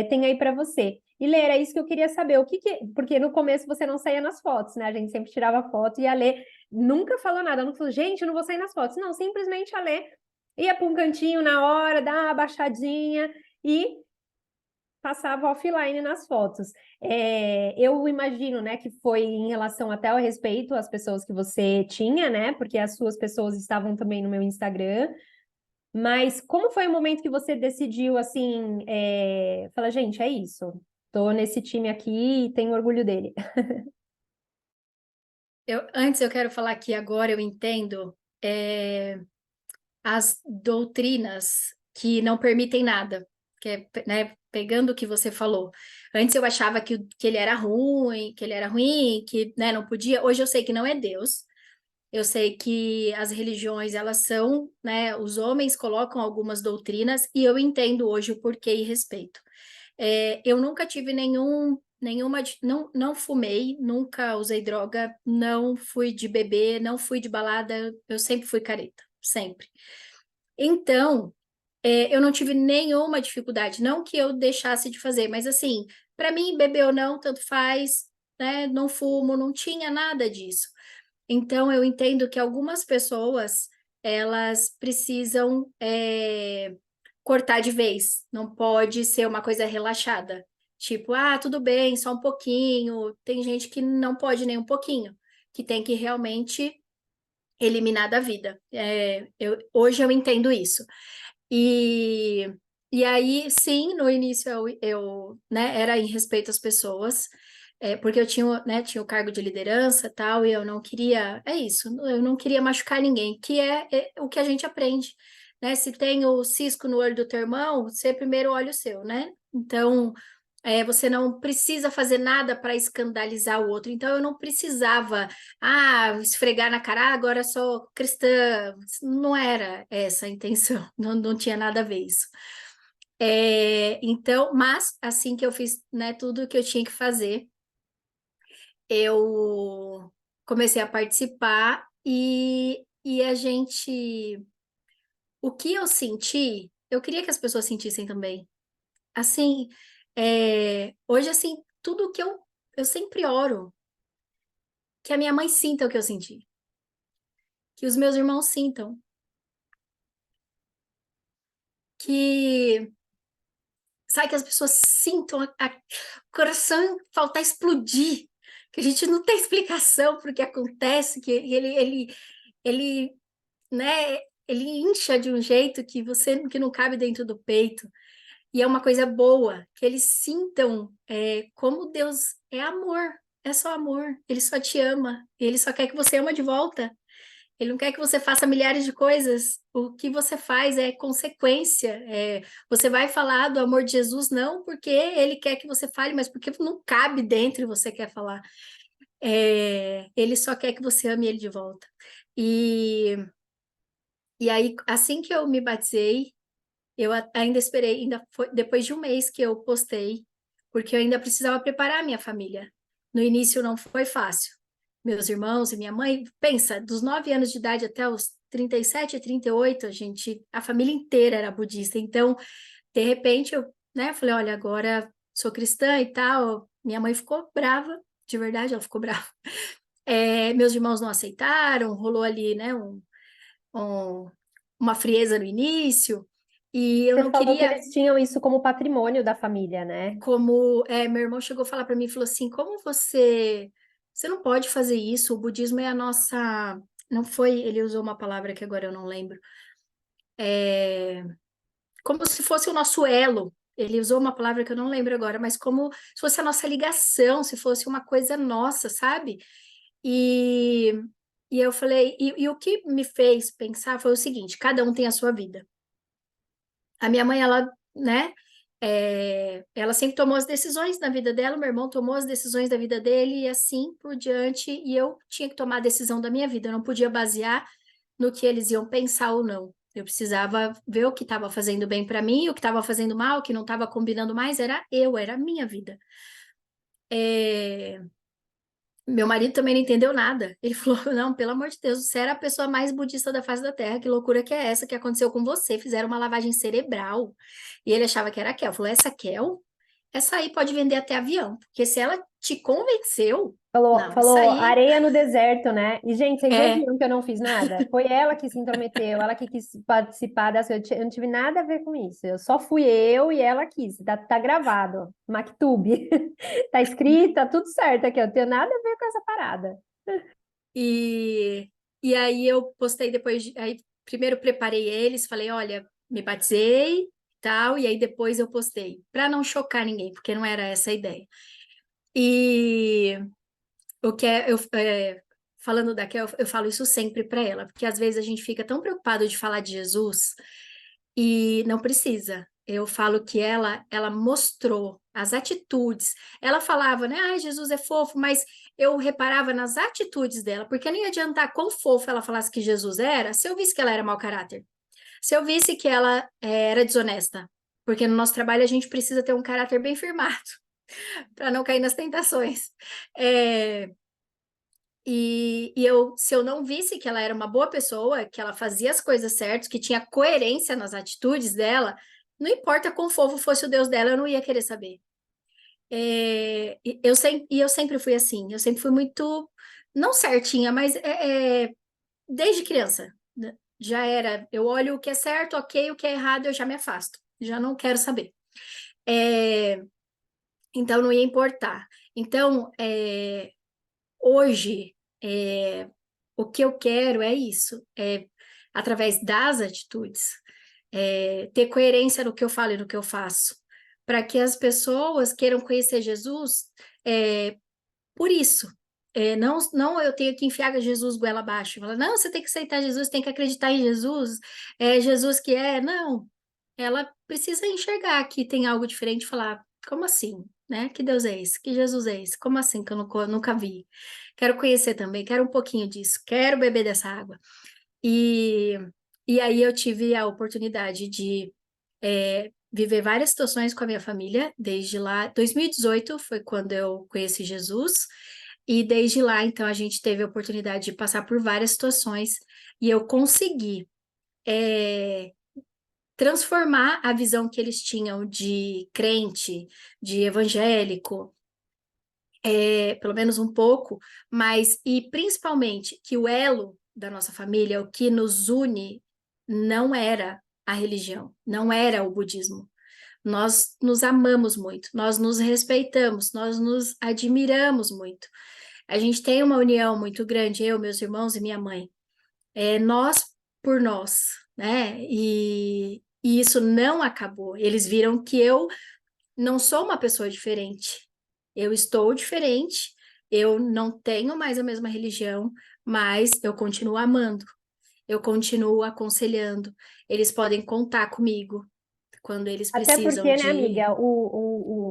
tem aí para você. E Lê, era isso que eu queria saber. Porque no começo você não saía nas fotos, né? A gente sempre tirava foto e a Lê nunca falou nada. Nunca falou, gente, eu não vou sair nas fotos. Não, simplesmente a Lê ia para um cantinho na hora, dar uma baixadinha e passava offline nas fotos. Eu imagino, né, que foi em relação até ao respeito às pessoas que você tinha, né? Porque as suas pessoas estavam também no meu Instagram. Mas como foi o momento que você decidiu, assim, falar, gente, é isso. Tô nesse time aqui e tenho orgulho dele. Antes eu quero falar que agora eu entendo as doutrinas que não permitem nada, que é, né, pegando o que você falou. Antes eu achava que ele era ruim, que, né, não podia. Hoje eu sei que não é Deus. Eu sei que as religiões, elas são, né, os homens colocam algumas doutrinas e eu entendo hoje o porquê e respeito. Eu nunca tive não fumei, nunca usei droga, não fui de beber, não fui de balada, eu sempre fui careta, sempre. Então, eu não tive nenhuma dificuldade, não que eu deixasse de fazer, mas assim, para mim, beber ou não, tanto faz, né? Não fumo, não tinha nada disso. Então, eu entendo que algumas pessoas, elas precisam cortar de vez, não pode ser uma coisa relaxada. Tipo, tudo bem, só um pouquinho. Tem gente que não pode nem um pouquinho, que tem que realmente eliminar da vida. Hoje eu entendo isso. E aí, sim, no início né, era em respeito às pessoas, porque eu tinha, né, tinha o cargo de liderança e tal, e eu não queria, é isso, eu não queria machucar ninguém, que é o que a gente aprende, né? Se tem o cisco no olho do teu irmão, você primeiro olha o seu, né? Então, Você não precisa fazer nada para escandalizar o outro. Então, eu não precisava, esfregar na cara, agora eu sou cristã. Não era essa a intenção, não tinha nada a ver isso. Então, mas assim que eu fiz, né, tudo que eu tinha que fazer, eu comecei a participar e a gente. O que eu senti, eu queria que as pessoas sentissem também. Assim, hoje, assim, tudo que eu sempre oro, que a minha mãe sinta o que eu senti, que os meus irmãos sintam, que, sabe, que as pessoas sintam o coração faltar explodir, que a gente não tem explicação para o que acontece, que ele, né, ele incha de um jeito que não cabe dentro do peito. E é uma coisa boa, que eles sintam como Deus é amor, é só amor, Ele só te ama, Ele só quer que você ama de volta, Ele não quer que você faça milhares de coisas, o que você faz é consequência, você vai falar do amor de Jesus não porque Ele quer que você fale, mas porque não cabe dentro e você quer falar, Ele só quer que você ame Ele de volta. E aí, assim que eu me batizei, eu ainda esperei, ainda foi depois de um mês que eu postei, porque eu ainda precisava preparar a minha família. No início não foi fácil. Meus irmãos e minha mãe, pensa, dos 9 anos de idade até os 37, 38, a família inteira era budista. Então, de repente, eu, né, falei, olha, agora sou cristã e tal. Minha mãe ficou brava, de verdade, ela ficou brava. Meus irmãos não aceitaram, rolou ali, né, um- uma frieza no início. E eu Você não falou que queria, eles tinham isso como patrimônio da família, né? meu irmão chegou a falar para mim, falou assim, como você não pode fazer isso, o budismo é a nossa, não foi, ele usou uma palavra que agora eu não lembro, como se fosse o nosso elo, ele usou uma palavra que eu não lembro agora, mas como se fosse a nossa ligação, se fosse uma coisa nossa, sabe? E, e eu falei, e o que me fez pensar foi o seguinte, cada um tem a sua vida. A minha mãe, ela, né, ela sempre tomou as decisões na vida dela, meu irmão tomou as decisões da vida dele e assim por diante, e eu tinha que tomar a decisão da minha vida, eu não podia basear no que eles iam pensar ou não. Eu precisava ver o que estava fazendo bem para mim, o que estava fazendo mal, o que não estava combinando mais, era a minha vida. É, Meu marido também não entendeu nada. Ele falou: Não, pelo amor de Deus, você era a pessoa mais budista da face da Terra. Que loucura que é essa que aconteceu com você? Fizeram uma lavagem cerebral. E ele achava que era a Kel. Falou: Essa Kel? Essa aí pode vender até avião. Porque se ela te convenceu, Falou, não, essa falou aí areia no deserto, né? E, gente, vocês é. ouviram que eu não fiz nada? Foi ela que se intrometeu, ela que quis participar das coisas. Eu não tive nada a ver com isso. Eu só fui eu e ela quis. Tá gravado. Maktub. Tá escrito, tá tudo certo aqui. Eu não tenho nada a ver com essa parada. E, e aí eu postei depois. Aí primeiro preparei eles, falei: Olha, me batizei e tal. E aí depois eu postei. Para não chocar ninguém, porque não era essa a ideia. E. O que falando da Kel, eu falo isso sempre para ela, porque às vezes a gente fica tão preocupado de falar de Jesus e não precisa. Eu falo que ela mostrou as atitudes. Ela falava, né? Ah, Jesus é fofo, mas eu reparava nas atitudes dela, porque nem ia adiantar quão fofo ela falasse que Jesus era, se eu visse que ela era mau caráter, se eu visse que ela era desonesta, porque no nosso trabalho a gente precisa ter um caráter bem firmado para não cair nas tentações. É, se eu não visse que ela era uma boa pessoa, que ela fazia as coisas certas, que tinha coerência nas atitudes dela, não importa quão fofo fosse o Deus dela, eu não ia querer saber. Eu sempre fui assim, eu sempre fui muito, não certinha, mas desde criança, né? Já era, eu olho o que é certo, ok, o que é errado, eu já me afasto, já não quero saber. É, então não ia importar. Então, hoje, o que eu quero é isso, através das atitudes, ter coerência no que eu falo e no que eu faço, para que as pessoas queiram conhecer Jesus por isso. Não eu tenho que enfiar Jesus goela abaixo. Falar, não, você tem que aceitar Jesus, tem que acreditar em Jesus, é Jesus que é. Não, ela precisa enxergar que tem algo diferente e falar, Como assim? Né? Que Deus é esse? Que Jesus é esse? Como assim que eu nunca vi? Quero conhecer também, quero um pouquinho disso, quero beber dessa água. E, e aí eu tive a oportunidade de viver várias situações com a minha família, desde lá, 2018 foi quando eu conheci Jesus, e desde lá, então, a gente teve a oportunidade de passar por várias situações, e eu consegui transformar a visão que eles tinham de crente, de evangélico, pelo menos um pouco, mas e principalmente que o elo da nossa família, o que nos une, não era a religião, não era o budismo. Nós nos amamos muito, nós nos respeitamos, nós nos admiramos muito. A gente tem uma união muito grande, eu, meus irmãos e minha mãe. É nós por nós, né? E isso não acabou. Eles viram que eu não sou uma pessoa diferente. Eu estou diferente, eu não tenho mais a mesma religião, mas eu continuo amando, eu continuo aconselhando. Eles podem contar comigo quando eles Até precisam porque, né, de amiga,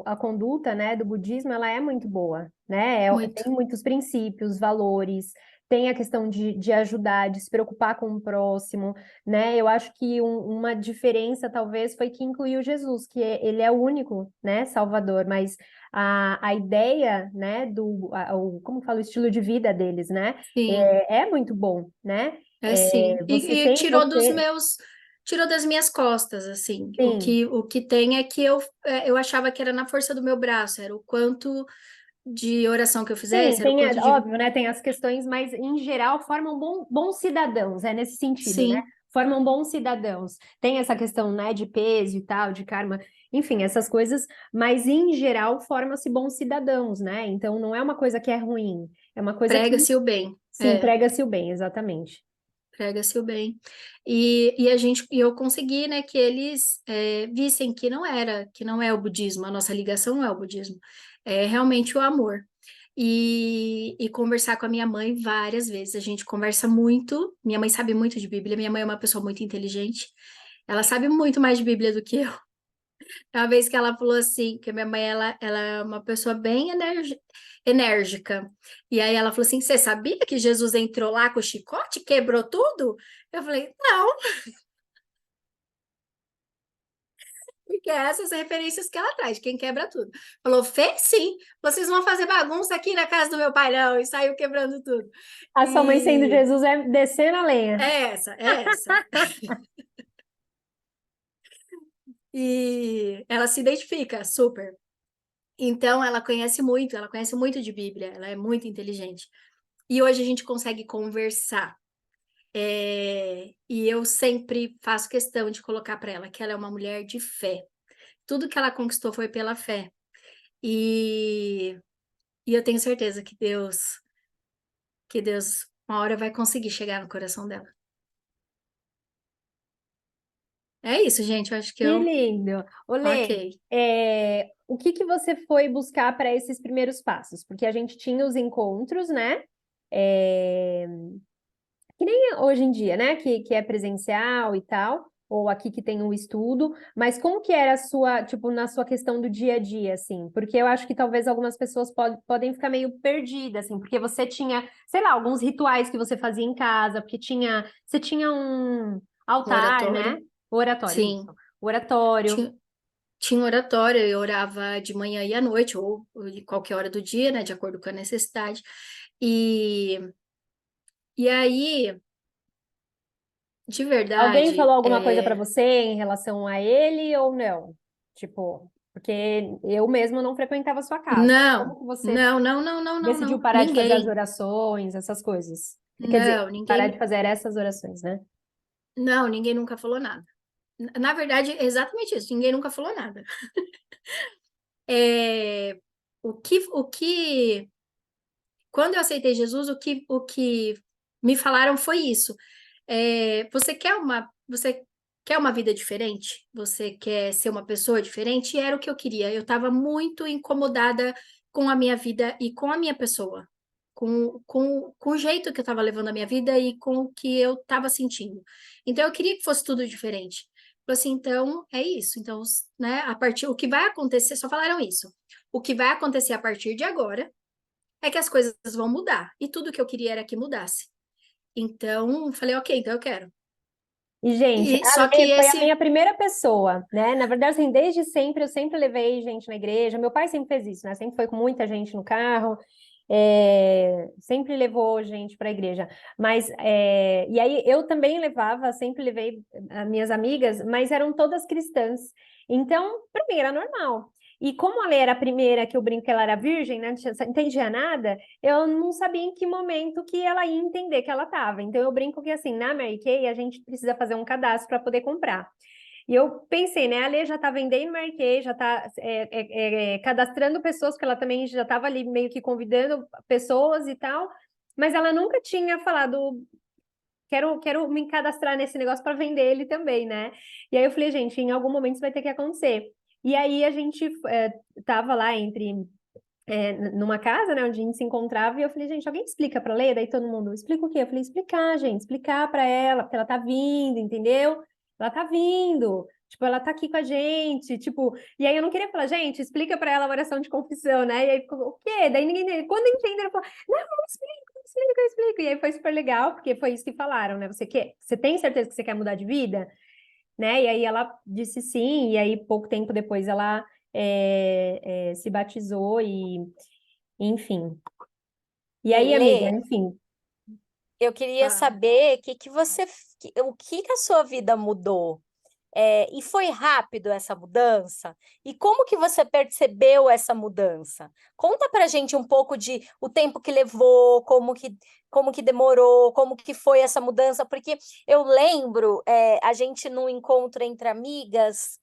a conduta, né, do budismo, ela é muito boa, né? muito. Tem muitos princípios, valores, tem a questão de ajudar, de se preocupar com o próximo, né? Eu acho que uma diferença, talvez, foi que incluiu Jesus, ele é o único, né, Salvador, mas a ideia, né, como fala, o estilo de vida deles, né, Sim, é muito bom, né? é sim. Você E tem, você, tirou das minhas costas, assim. sim. O que tem é que eu achava que era na força do meu braço, era o quanto de oração que eu Sim, fizesse, era o quanto de. óbvio, né? Tem as questões, mas em geral formam bons cidadãos, é nesse sentido, né? Sim, Formam bons cidadãos. Tem essa questão, né, de peso e tal, de karma, enfim, essas coisas, mas em geral formam-se bons cidadãos, né? Então não é uma coisa que é ruim, é uma coisa que, prega-se o bem. sim, É, prega-se o bem, exatamente. prega-se o bem. E eu consegui, né, que eles vissem que não é o budismo, a nossa ligação não é o budismo, é realmente o amor. E conversar com a minha mãe várias vezes. A gente conversa muito. Minha mãe sabe muito de Bíblia. Minha mãe é uma pessoa muito inteligente. Ela sabe muito mais de Bíblia do que eu. Uma vez que ela falou assim, que a minha mãe ela é uma pessoa bem enérgica. E aí ela falou assim: Você sabia que Jesus entrou lá com o chicote, e quebrou tudo? Eu falei: Não, porque essas referências que ela traz, quem quebra tudo. Falou: Fez sim, vocês vão fazer bagunça aqui na casa do meu pai, não. E saiu quebrando tudo. A sua mãe sendo E Jesus é descendo a lenha. é essa. E ela se identifica super. Então, ela conhece muito de Bíblia, ela é muito inteligente. E hoje a gente consegue conversar. E eu sempre faço questão de colocar para ela que ela é uma mulher de fé. Tudo que ela conquistou foi pela fé. E, e eu tenho certeza que Deus, uma hora vai conseguir chegar no coração dela. É isso, gente. Eu acho que Que eu lindo. Olê, marquei. o que que você foi buscar para esses primeiros passos? Porque a gente tinha os encontros, né? É, que nem hoje em dia, né? Que é presencial e tal, ou aqui que tem o estudo, mas como que era a sua, tipo, na sua questão do dia a dia, assim? Porque eu acho que talvez algumas pessoas podem ficar meio perdidas, assim, porque você tinha, sei lá, alguns rituais que você fazia em casa, porque você tinha um O altar, né? oratório, O oratório, isso. sim. O oratório. Tinha um oratório, eu orava de manhã e à noite, ou de qualquer hora do dia, né, de acordo com a necessidade. E, e aí, de Alguém falou verdade, alguma coisa para você em relação a ele ou não? Tipo, porque eu mesmo não frequentava a sua casa. Como que você decidiu não. parar de fazer as Ninguém, orações, essas coisas? Quer dizer, não, parar de ninguém, fazer essas orações, né? não, ninguém nunca falou nada. Na verdade, é exatamente isso, ninguém nunca falou nada. É, o que, quando eu aceitei Jesus, o que me falaram foi isso. Você quer uma vida diferente? Você quer ser uma pessoa diferente? E era o que eu queria. Eu estava muito incomodada com a minha vida e com a minha pessoa, com o jeito que eu estava levando a minha vida e com o que eu estava sentindo. Então eu queria que fosse tudo diferente. Falou assim, então, é isso. Então, né, o que vai acontecer, só falaram isso. O que vai acontecer a partir de agora é que as coisas vão mudar. E tudo que eu queria era que mudasse. Então, falei, ok, então eu quero. E, gente, E a só que Lê foi a esse minha primeira pessoa, né? Na verdade, assim, desde sempre, eu sempre levei gente na igreja. Meu pai sempre fez isso, né? Sempre foi com muita gente no carro, sempre levou gente para a igreja. Mas, e aí eu também levava, sempre levei as minhas amigas, mas eram todas cristãs. Então, para mim era normal. E como a Lê era a primeira, que eu brinco que ela era virgem, né? Não entendia nada, eu não sabia em que momento que ela ia entender que ela estava. Então eu brinco que assim, na Mary Kay a gente precisa fazer um cadastro para poder comprar. E eu pensei, né? A Lê já está vendendo Mary Kay, já está cadastrando pessoas, porque ela também já estava ali meio que convidando pessoas e tal, mas ela nunca tinha falado. Quero me cadastrar nesse negócio para vender ele também, né? E aí eu falei, gente, em algum momento isso vai ter que acontecer. E aí a gente tava lá numa casa, né, onde a gente se encontrava, e eu falei, gente, alguém explica para ler? Daí todo mundo, explica o quê? Eu falei, explicar, gente, explicar para ela, porque ela tá vindo, entendeu? Ela tá vindo, tipo, ela tá aqui com a gente, tipo, e aí eu não queria falar, gente, explica para ela a oração de confissão, né? E aí ficou, o quê? Daí ninguém, quando entenderam, falou, não, eu explico. E aí foi super legal, porque foi isso que falaram, né? Você tem certeza que você quer mudar de vida? Né? E aí ela disse sim, e aí pouco tempo depois ela se batizou e enfim. E E aí, amiga, Lê, enfim, eu queria ah, saber o que a sua vida mudou. E foi rápido essa mudança? E como que você percebeu essa mudança? Conta pra gente um pouco de o tempo que levou, como que demorou, como que foi essa mudança, porque eu lembro, a gente num encontro entre amigas,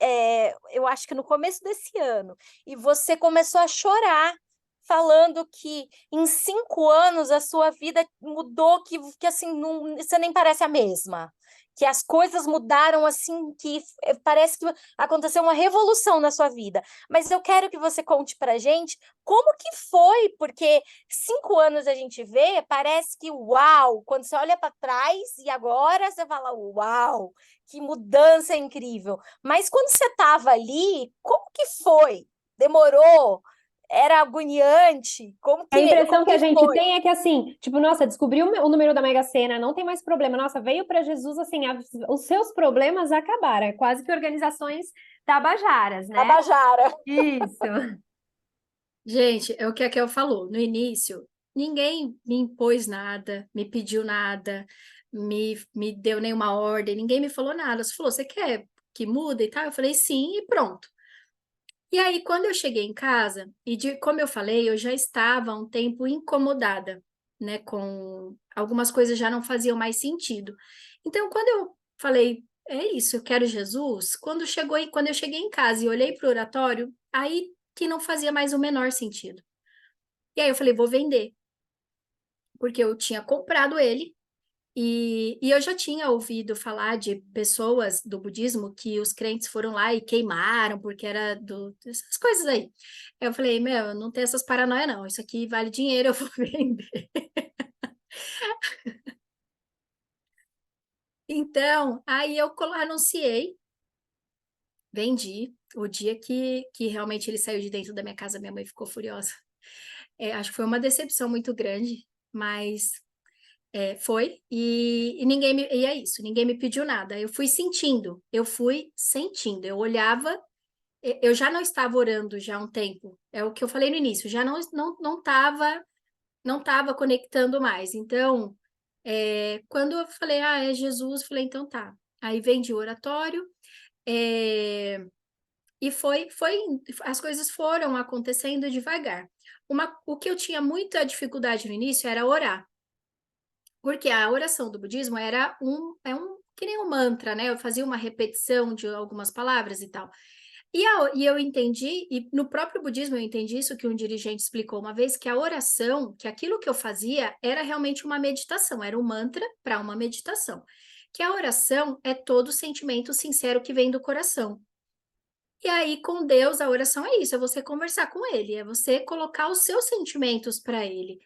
eu acho que no começo desse ano, e você começou a chorar, falando que em 5 anos a sua vida mudou, que assim, não, você nem parece a mesma, que as coisas mudaram assim, que parece que aconteceu uma revolução na sua vida. Mas eu quero que você conte pra gente como que foi, porque 5 anos a gente vê, parece que uau, quando você olha para trás e agora você fala uau, que mudança incrível. Mas quando você estava ali, como que foi? Demorou? Era agoniante? a impressão Como que a que gente foi? tem é que assim, tipo, nossa, descobriu o número da Mega Sena, não tem mais problema. Nossa, veio para Jesus assim, os seus problemas acabaram. É quase que organizações tabajaras, né? Tabajara. Isso. gente, é o que a Kel falou. No início, ninguém me impôs nada, me pediu nada, me deu nenhuma ordem, ninguém me falou nada. Você falou, você quer que mude e tal? Eu falei, sim, e pronto. E aí, quando eu cheguei em casa, como eu falei, eu já estava há um tempo incomodada, né, com algumas coisas já não faziam mais sentido. Então, quando eu falei, é isso, eu quero Jesus, quando eu cheguei em casa e olhei para o oratório, aí que não fazia mais o menor sentido. E aí eu falei, vou vender, porque eu tinha comprado ele e eu já tinha ouvido falar de pessoas do budismo que os crentes foram lá e queimaram, porque era essas coisas aí. Eu falei, meu, não tem essas paranoia não, isso aqui vale dinheiro, eu vou vender. Então, aí eu anunciei, vendi. O dia que realmente ele saiu de dentro da minha casa, minha mãe ficou furiosa. Acho que foi uma decepção muito grande, mas foi, e é isso, ninguém me pediu nada. Eu fui sentindo, eu olhava, eu já não estava orando já há um tempo, é o que eu falei no início, já não tava conectando mais. Então, quando eu falei, ah, é Jesus, eu falei, então tá. Aí vendi o oratório, é, e as coisas foram acontecendo devagar. O que eu tinha muita dificuldade no início era orar. Porque a oração do budismo que nem um mantra, né? Eu fazia uma repetição de algumas palavras e tal. E eu entendi, e no próprio budismo eu entendi isso que um dirigente explicou uma vez, que a oração, que aquilo que eu fazia era realmente uma meditação, era um mantra para uma meditação. Que a oração é todo sentimento sincero que vem do coração. E aí, com Deus, a oração é isso, é você conversar com Ele, é você colocar os seus sentimentos para Ele.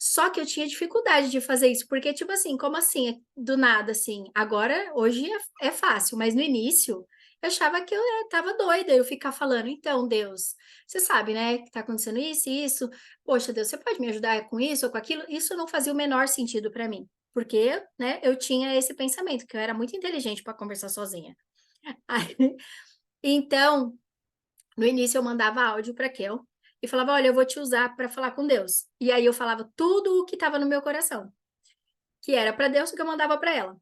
Só que eu tinha dificuldade de fazer isso, porque, tipo assim, como assim, do nada, assim, agora, hoje é fácil, mas no início, Eu achava que eu estava doida, eu ficar falando, então, Deus, você sabe, né, que está acontecendo isso e isso, poxa, Deus, você pode me ajudar com isso ou com aquilo? Isso não fazia o menor sentido para mim, porque, né, eu tinha esse pensamento, que eu era muito inteligente para conversar sozinha. Aí, então, no início eu mandava áudio para Kel e falava, olha, eu vou te usar para falar com Deus. E aí eu falava tudo o que estava no meu coração, que era para Deus, o que eu mandava para ela.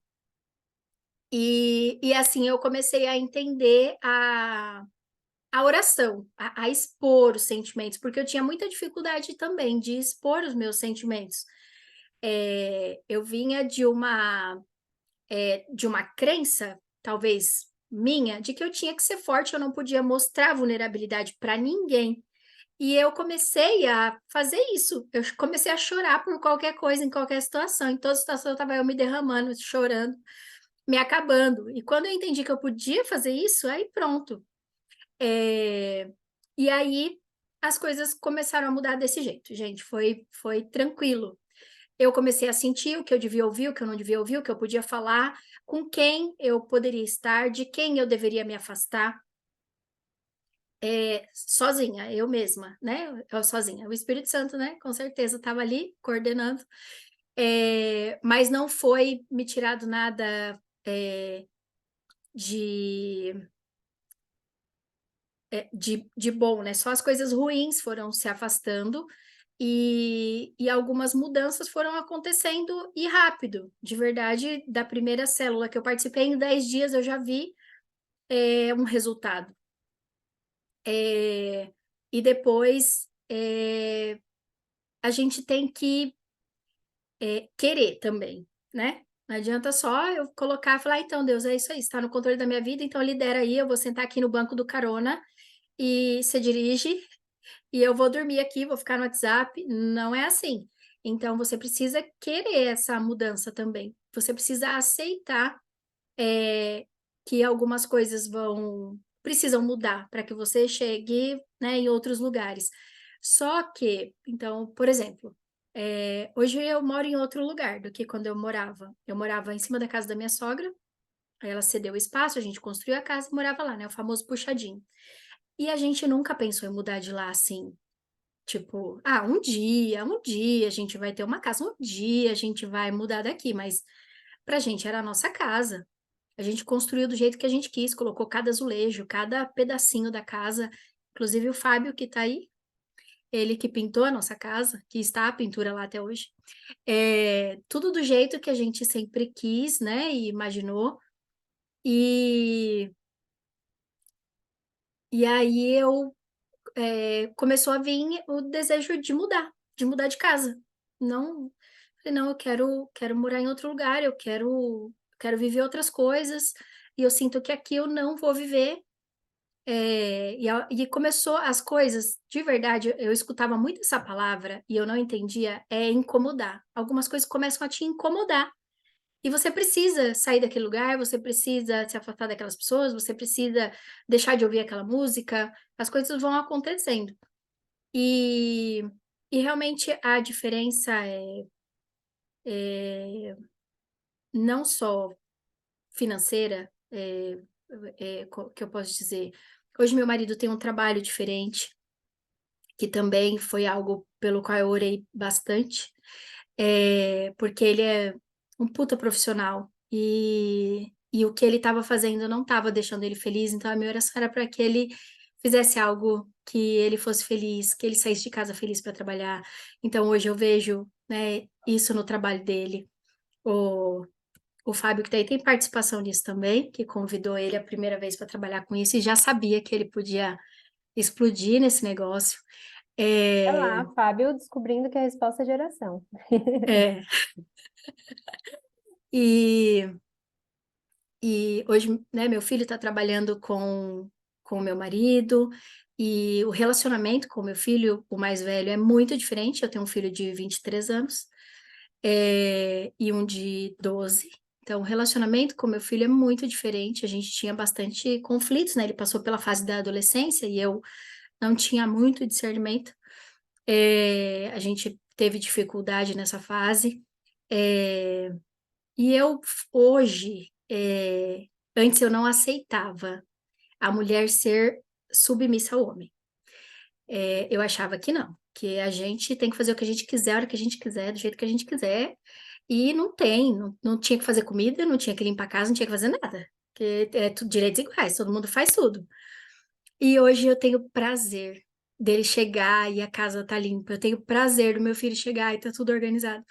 E assim eu comecei a entender a oração, a expor os sentimentos, porque eu tinha muita dificuldade também de expor os meus sentimentos. Eu vinha de uma crença, talvez minha, de que eu tinha que ser forte, eu não podia mostrar vulnerabilidade para ninguém. E eu comecei a fazer isso. Eu comecei a chorar por qualquer coisa, em qualquer situação. Em toda situação eu estava eu me derramando, chorando, me acabando. E quando eu entendi que eu podia fazer isso, aí pronto. E aí as coisas começaram a mudar desse jeito, gente. Foi tranquilo. Eu comecei a sentir o que eu devia ouvir, o que eu não devia ouvir, o que eu podia falar, com quem eu poderia estar, de quem eu deveria me afastar. Sozinha, eu mesma, né? Eu sozinha. O Espírito Santo, né? Com certeza estava ali coordenando, mas não foi me tirado nada de, de bom, né? Só as coisas ruins foram se afastando e algumas mudanças foram acontecendo e rápido. De verdade, da primeira célula que eu participei, em 10 dias eu já vi um resultado. E depois a gente tem que querer também, né? Não adianta só eu colocar e falar, então, Deus, é isso aí, está no controle da minha vida, então lidera aí, eu vou sentar aqui no banco do carona e você dirige e eu vou dormir aqui, vou ficar no WhatsApp. Não é assim. Então, você precisa querer essa mudança também. Você precisa aceitar que algumas coisas precisam mudar para que você chegue, né, em outros lugares. Só que, então, por exemplo, hoje eu moro em outro lugar do que quando eu morava. Eu morava em cima da casa da minha sogra, aí ela cedeu o espaço, a gente construiu a casa e morava lá, né, o famoso puxadinho. E a gente nunca pensou em mudar de lá assim, tipo, um dia a gente vai ter uma casa, um dia a gente vai mudar daqui, mas pra gente era a nossa casa. A gente construiu do jeito que a gente quis, colocou cada azulejo, cada pedacinho da casa. Inclusive o Fábio, que tá aí, ele que pintou a nossa casa, que está a pintura lá até hoje. Tudo do jeito que a gente sempre quis, né, e imaginou. E, e aí começou a vir o desejo de mudar de casa. Não, falei, não, quero morar em outro lugar, quero viver outras coisas, e eu sinto que aqui eu não vou viver. E começou as coisas, de verdade, eu escutava muito essa palavra e eu não entendia, incomodar. Algumas coisas começam a te incomodar. E você precisa sair daquele lugar, você precisa se afastar daquelas pessoas, você precisa deixar de ouvir aquela música, as coisas vão acontecendo. E, e realmente a diferença não só financeira, que eu posso dizer. Hoje meu marido tem um trabalho diferente, que também foi algo pelo qual eu orei bastante, porque ele é um puta profissional e o que ele estava fazendo não estava deixando ele feliz, então a minha oração era para que ele fizesse algo que ele fosse feliz, que ele saísse de casa feliz para trabalhar. Então hoje eu vejo, né, isso no trabalho dele. O, o Fábio, que daí tem participação nisso também, que convidou ele a primeira vez para trabalhar com isso e já sabia que ele podia explodir nesse negócio. Olha É, lá, Fábio descobrindo que a resposta é geração. é, e, e hoje, né, meu filho está trabalhando com o meu marido, e o relacionamento com o meu filho, o mais velho, é muito diferente. Eu tenho um filho de 23 anos, e um de 12. Então, o relacionamento com meu filho é muito diferente. A gente tinha bastante conflitos, né? Ele passou pela fase da adolescência e eu não tinha muito discernimento. A gente teve dificuldade nessa fase. E eu, hoje, antes eu não aceitava. a mulher ser submissa ao homem. Eu achava que não, que a gente tem que fazer o que a gente quiser, a hora que a gente quiser, do jeito que a gente quiser, e não tinha que fazer comida, não tinha que limpar a casa, não tinha que fazer nada, porque é tudo direitos iguais, todo mundo faz tudo. E hoje eu tenho prazer dele chegar e a casa tá limpa, eu tenho prazer do meu filho chegar e tá tudo organizado.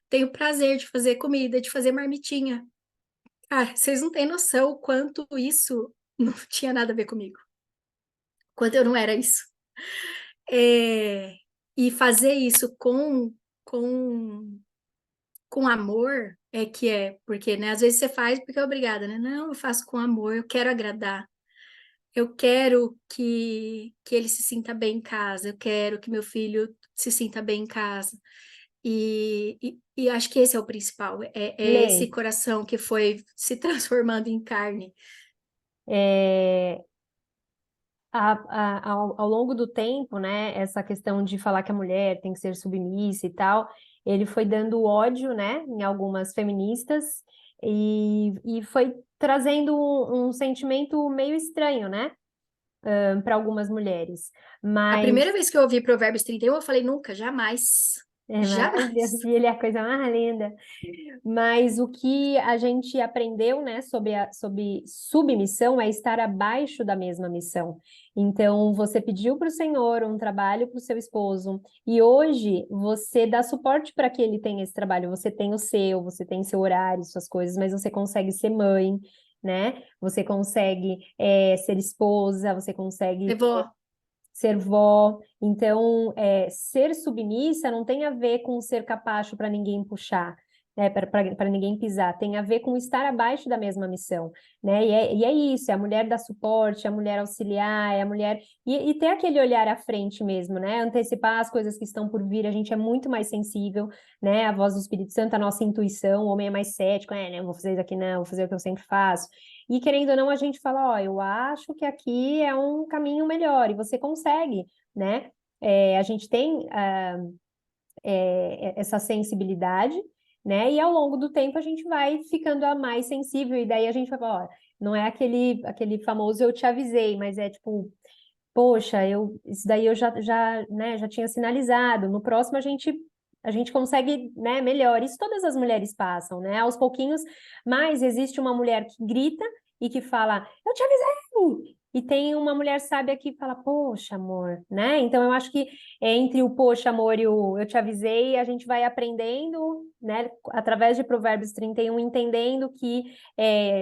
Tenho prazer de fazer comida, de fazer marmitinha. Ah, vocês não têm noção o quanto isso não tinha nada a ver comigo, quanto eu não era isso. É, e fazer isso com, com amor porque, né, às vezes você faz porque é obrigada, né? Não, eu faço com amor, eu quero agradar, eu quero que ele se sinta bem em casa, eu quero que meu filho se sinta bem em casa. E acho que esse é o principal, é esse Lê, coração que foi se transformando em carne. é, ao longo do tempo, né, essa questão de falar que a mulher tem que ser submissa e tal, ele foi dando ódio, né, em algumas feministas e foi trazendo um sentimento meio estranho, né, para algumas mulheres. A Mas primeira vez que eu ouvi Provérbios 31, eu falei, nunca, jamais, é maravilhoso, jamais. e ele é a coisa mais linda. Mas o que a gente aprendeu, né, sobre submissão é estar abaixo da mesma missão. Então, você pediu para o Senhor um trabalho para o seu esposo, e hoje você dá suporte para que ele tenha esse trabalho. Você tem o seu, você tem seu horário, suas coisas, mas você consegue ser mãe, né? Você consegue ser esposa, você consegue Levou. ser vó. Então, ser submissa não tem a ver com ser capacho para ninguém puxar, né, para ninguém pisar, tem a ver com estar abaixo da mesma missão, né? E é isso, é a mulher dar suporte, é a mulher auxiliar, é a mulher. E ter aquele olhar à frente mesmo, né? Antecipar as coisas que estão por vir, a gente é muito mais sensível, né? A voz do Espírito Santo, a nossa intuição, o homem é mais cético, né? Vou fazer isso aqui, não, vou fazer o que eu sempre faço. E querendo ou não, a gente fala, ó, eu acho que aqui é um caminho melhor, e você consegue, né? A gente tem essa sensibilidade, né? E ao longo do tempo a gente vai ficando a mais sensível, e daí a gente vai falar, ó, não é aquele famoso eu te avisei, mas é tipo, poxa, isso daí eu né, já tinha sinalizado. No próximo a gente consegue, né, melhor. Isso todas as mulheres passam, né? Aos pouquinhos, mas existe uma mulher que grita e que fala, eu te avisei! E tem uma mulher sábia que fala, poxa, amor, né? Então eu acho que entre o poxa, amor, e o eu te avisei, a gente vai aprendendo, né, através de Provérbios 31, entendendo que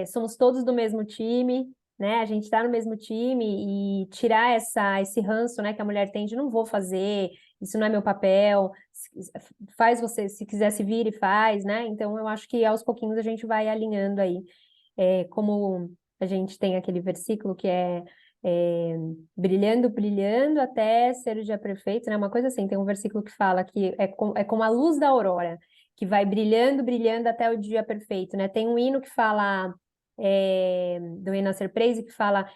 somos todos do mesmo time, né? A gente está no mesmo time e tirar esse ranço, né, que a mulher tem de não vou fazer, isso não é meu papel, faz você, se quiser se vira e faz, né? Então eu acho que aos pouquinhos a gente vai alinhando aí. Como a gente tem aquele versículo que é, brilhando, brilhando até ser o dia perfeito, né? Uma coisa assim, tem um versículo que fala que é como a luz da aurora, que vai brilhando, brilhando até o dia perfeito, né? Tem um hino que fala do Renascer Praise, que fala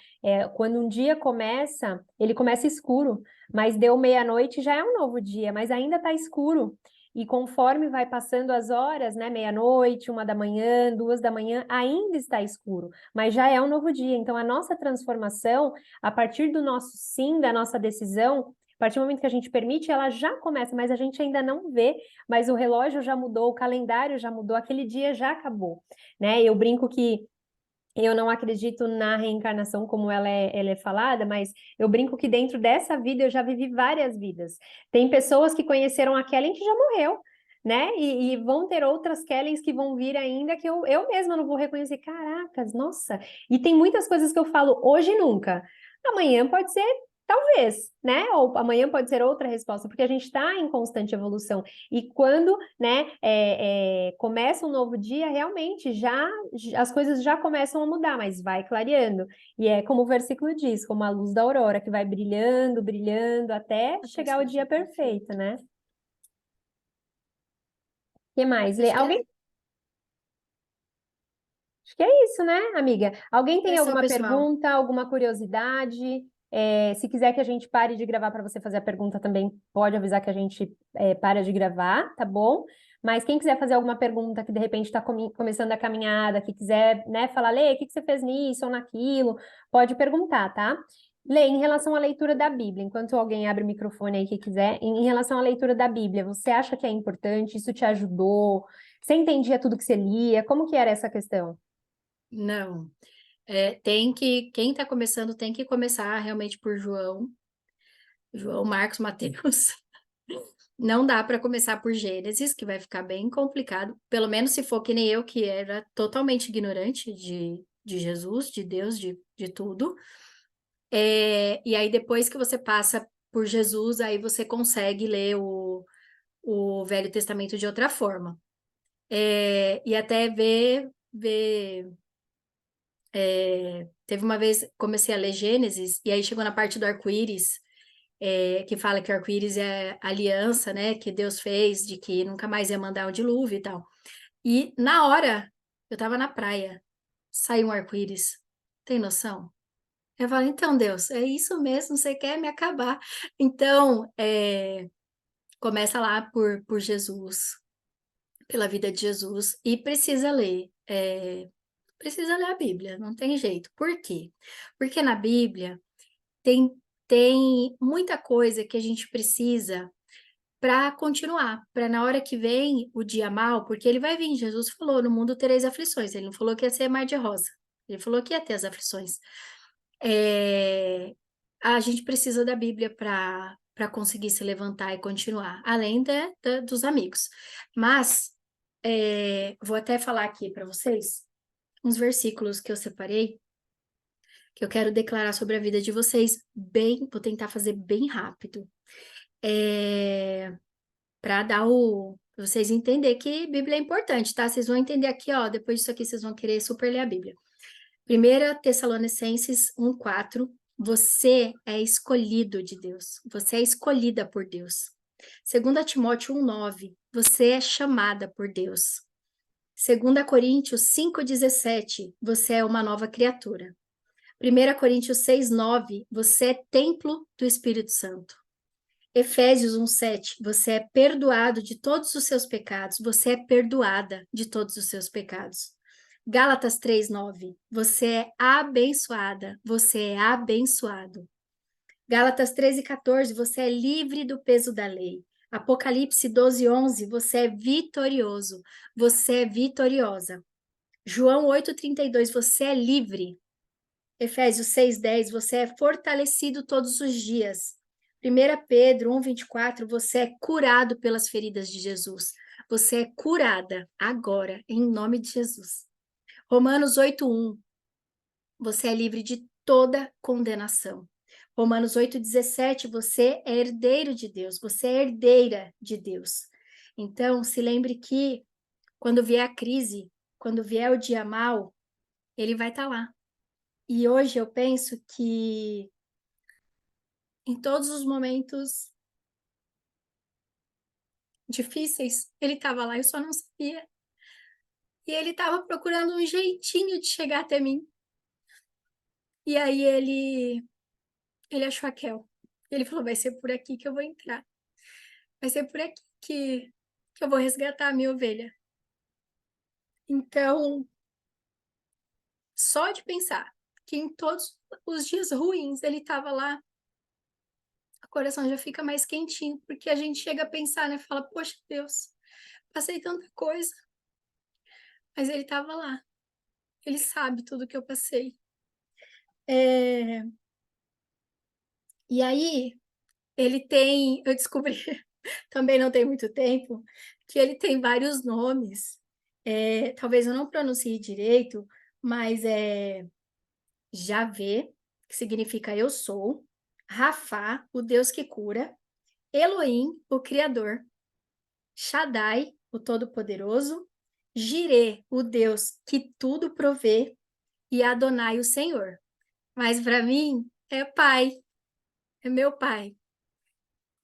quando um dia começa, ele começa escuro, mas deu meia-noite já é um novo dia, mas ainda está escuro. E conforme vai passando as horas, né, meia-noite, 1 da manhã, 2 da manhã, ainda está escuro, mas já é um novo dia. Então, a nossa transformação, a partir do nosso sim, da nossa decisão, a partir do momento que a gente permite, ela já começa, mas a gente ainda não vê, mas o relógio já mudou, o calendário já mudou, aquele dia já acabou, né? Eu brinco que eu não acredito na reencarnação como ela é falada, mas eu brinco que dentro dessa vida eu já vivi várias vidas. Tem pessoas que conheceram a Kellen que já morreu, né? E vão ter outras Kellens que vão vir ainda que eu mesma não vou reconhecer. Caracas, nossa! E tem muitas coisas que eu falo hoje e nunca. Amanhã pode ser. Talvez, né? Ou amanhã pode ser outra resposta, porque a gente está em constante evolução. E quando, né, começa um novo dia, realmente as coisas já começam a mudar, mas vai clareando. E é como o versículo diz, como a luz da aurora, que vai brilhando, brilhando, até chegar o dia perfeito, né? O que mais? Acho que Alguém? Acho que é isso, né, amiga? Alguém tem é só, alguma pessoal. pergunta, alguma curiosidade? Se quiser que a gente pare de gravar para você fazer a pergunta também, pode avisar que a gente para de gravar, tá bom? Mas quem quiser fazer alguma pergunta que de repente está começando a caminhada, que quiser, né, falar, Lê, o que que você fez nisso ou naquilo, pode perguntar, tá? Lê, em relação à leitura da Bíblia, enquanto alguém abre o microfone aí que quiser, em relação à leitura da Bíblia, você acha que é importante? Isso te ajudou? Você entendia tudo que você lia? Como que era essa questão? Não. Quem está começando tem que começar realmente por João, Marcos, Mateus. Não dá para começar por Gênesis, que vai ficar bem complicado. Pelo menos se for que nem eu, que era totalmente ignorante de Jesus, de Deus, de tudo. E aí, depois que você passa por Jesus, aí você consegue ler o Velho Testamento de outra forma. E até teve uma vez, comecei a ler Gênesis, e aí chegou na parte do arco-íris, que fala que o arco-íris é a aliança, né, que Deus fez, de que nunca mais ia mandar o dilúvio e tal. E na hora, eu tava na praia, saiu um arco-íris. Tem noção? Eu falo, então, Deus, é isso mesmo, você quer me acabar. Então, começa lá por Jesus, pela vida de Jesus, e precisa ler a Bíblia, não tem jeito. Por quê? Porque na Bíblia tem, tem muita coisa que a gente precisa para continuar, para na hora que vem o dia mal, porque ele vai vir, Jesus falou, no mundo tereis aflições, ele não falou que ia ser mar de rosa, ele falou que ia ter as aflições. É, a gente precisa da Bíblia para conseguir se levantar e continuar, além dos amigos. Mas vou até falar aqui para vocês uns versículos que eu separei, que eu quero declarar sobre a vida de vocês vou tentar fazer bem rápido. Para pra vocês entenderem que Bíblia é importante, tá? Vocês vão entender aqui, ó, depois disso aqui vocês vão querer super ler a Bíblia. 1 Tessalonicenses 1:4, você é escolhido de Deus, você é escolhida por Deus. 2 Timóteo 1:9, você é chamada por Deus. 2 Coríntios 5:17, você é uma nova criatura. 1 Coríntios 6:9, você é templo do Espírito Santo. Efésios 1:7, você é perdoado de todos os seus pecados, você é perdoada de todos os seus pecados. Gálatas 3:9, você é abençoada, você é abençoado. Gálatas 13:14, você é livre do peso da lei. Apocalipse 12:11, você é vitorioso, você é vitoriosa. João 8:32, você é livre. Efésios 6:10, você é fortalecido todos os dias. 1 Pedro 1:24, você é curado pelas feridas de Jesus. Você é curada agora, em nome de Jesus. Romanos 8:1, você é livre de toda condenação. Romanos 8:17, você é herdeiro de Deus, você é herdeira de Deus. Então, se lembre que quando vier a crise, quando vier o dia mal, ele vai estar lá. E hoje eu penso que em todos os momentos difíceis, ele estava lá, eu só não sabia. E ele estava procurando um jeitinho de chegar até mim. E aí ele achou a Kel. Ele falou, vai ser por aqui que eu vou entrar. Vai ser por aqui que eu vou resgatar a minha ovelha. Então, só de pensar que em todos os dias ruins ele estava lá, o coração já fica mais quentinho, porque a gente chega a pensar, né? Fala, poxa, Deus, passei tanta coisa, mas ele estava lá. Ele sabe tudo que eu passei. E aí, eu descobri, também não tem muito tempo, que ele tem vários nomes. Talvez eu não pronuncie direito, mas é Javé, que significa eu sou, Rafá, o Deus que cura, Elohim, o Criador, Shaddai, o Todo-Poderoso, Jirê, o Deus que tudo provê, e Adonai, o Senhor. Mas para mim é Pai, é meu Pai.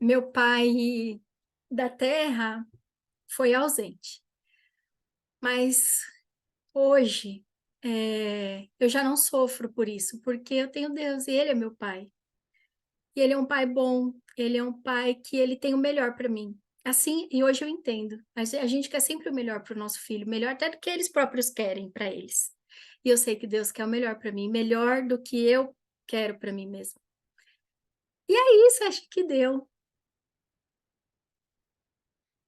Meu pai da terra foi ausente. Mas hoje eu já não sofro por isso, porque eu tenho Deus e Ele é meu Pai. E ele é um pai bom, ele é um pai que ele tem o melhor para mim. Assim, e hoje eu entendo. A gente quer sempre o melhor para o nosso filho, melhor até do que eles próprios querem para eles. E eu sei que Deus quer o melhor para mim, melhor do que eu quero para mim mesmo. E é isso, acho que deu.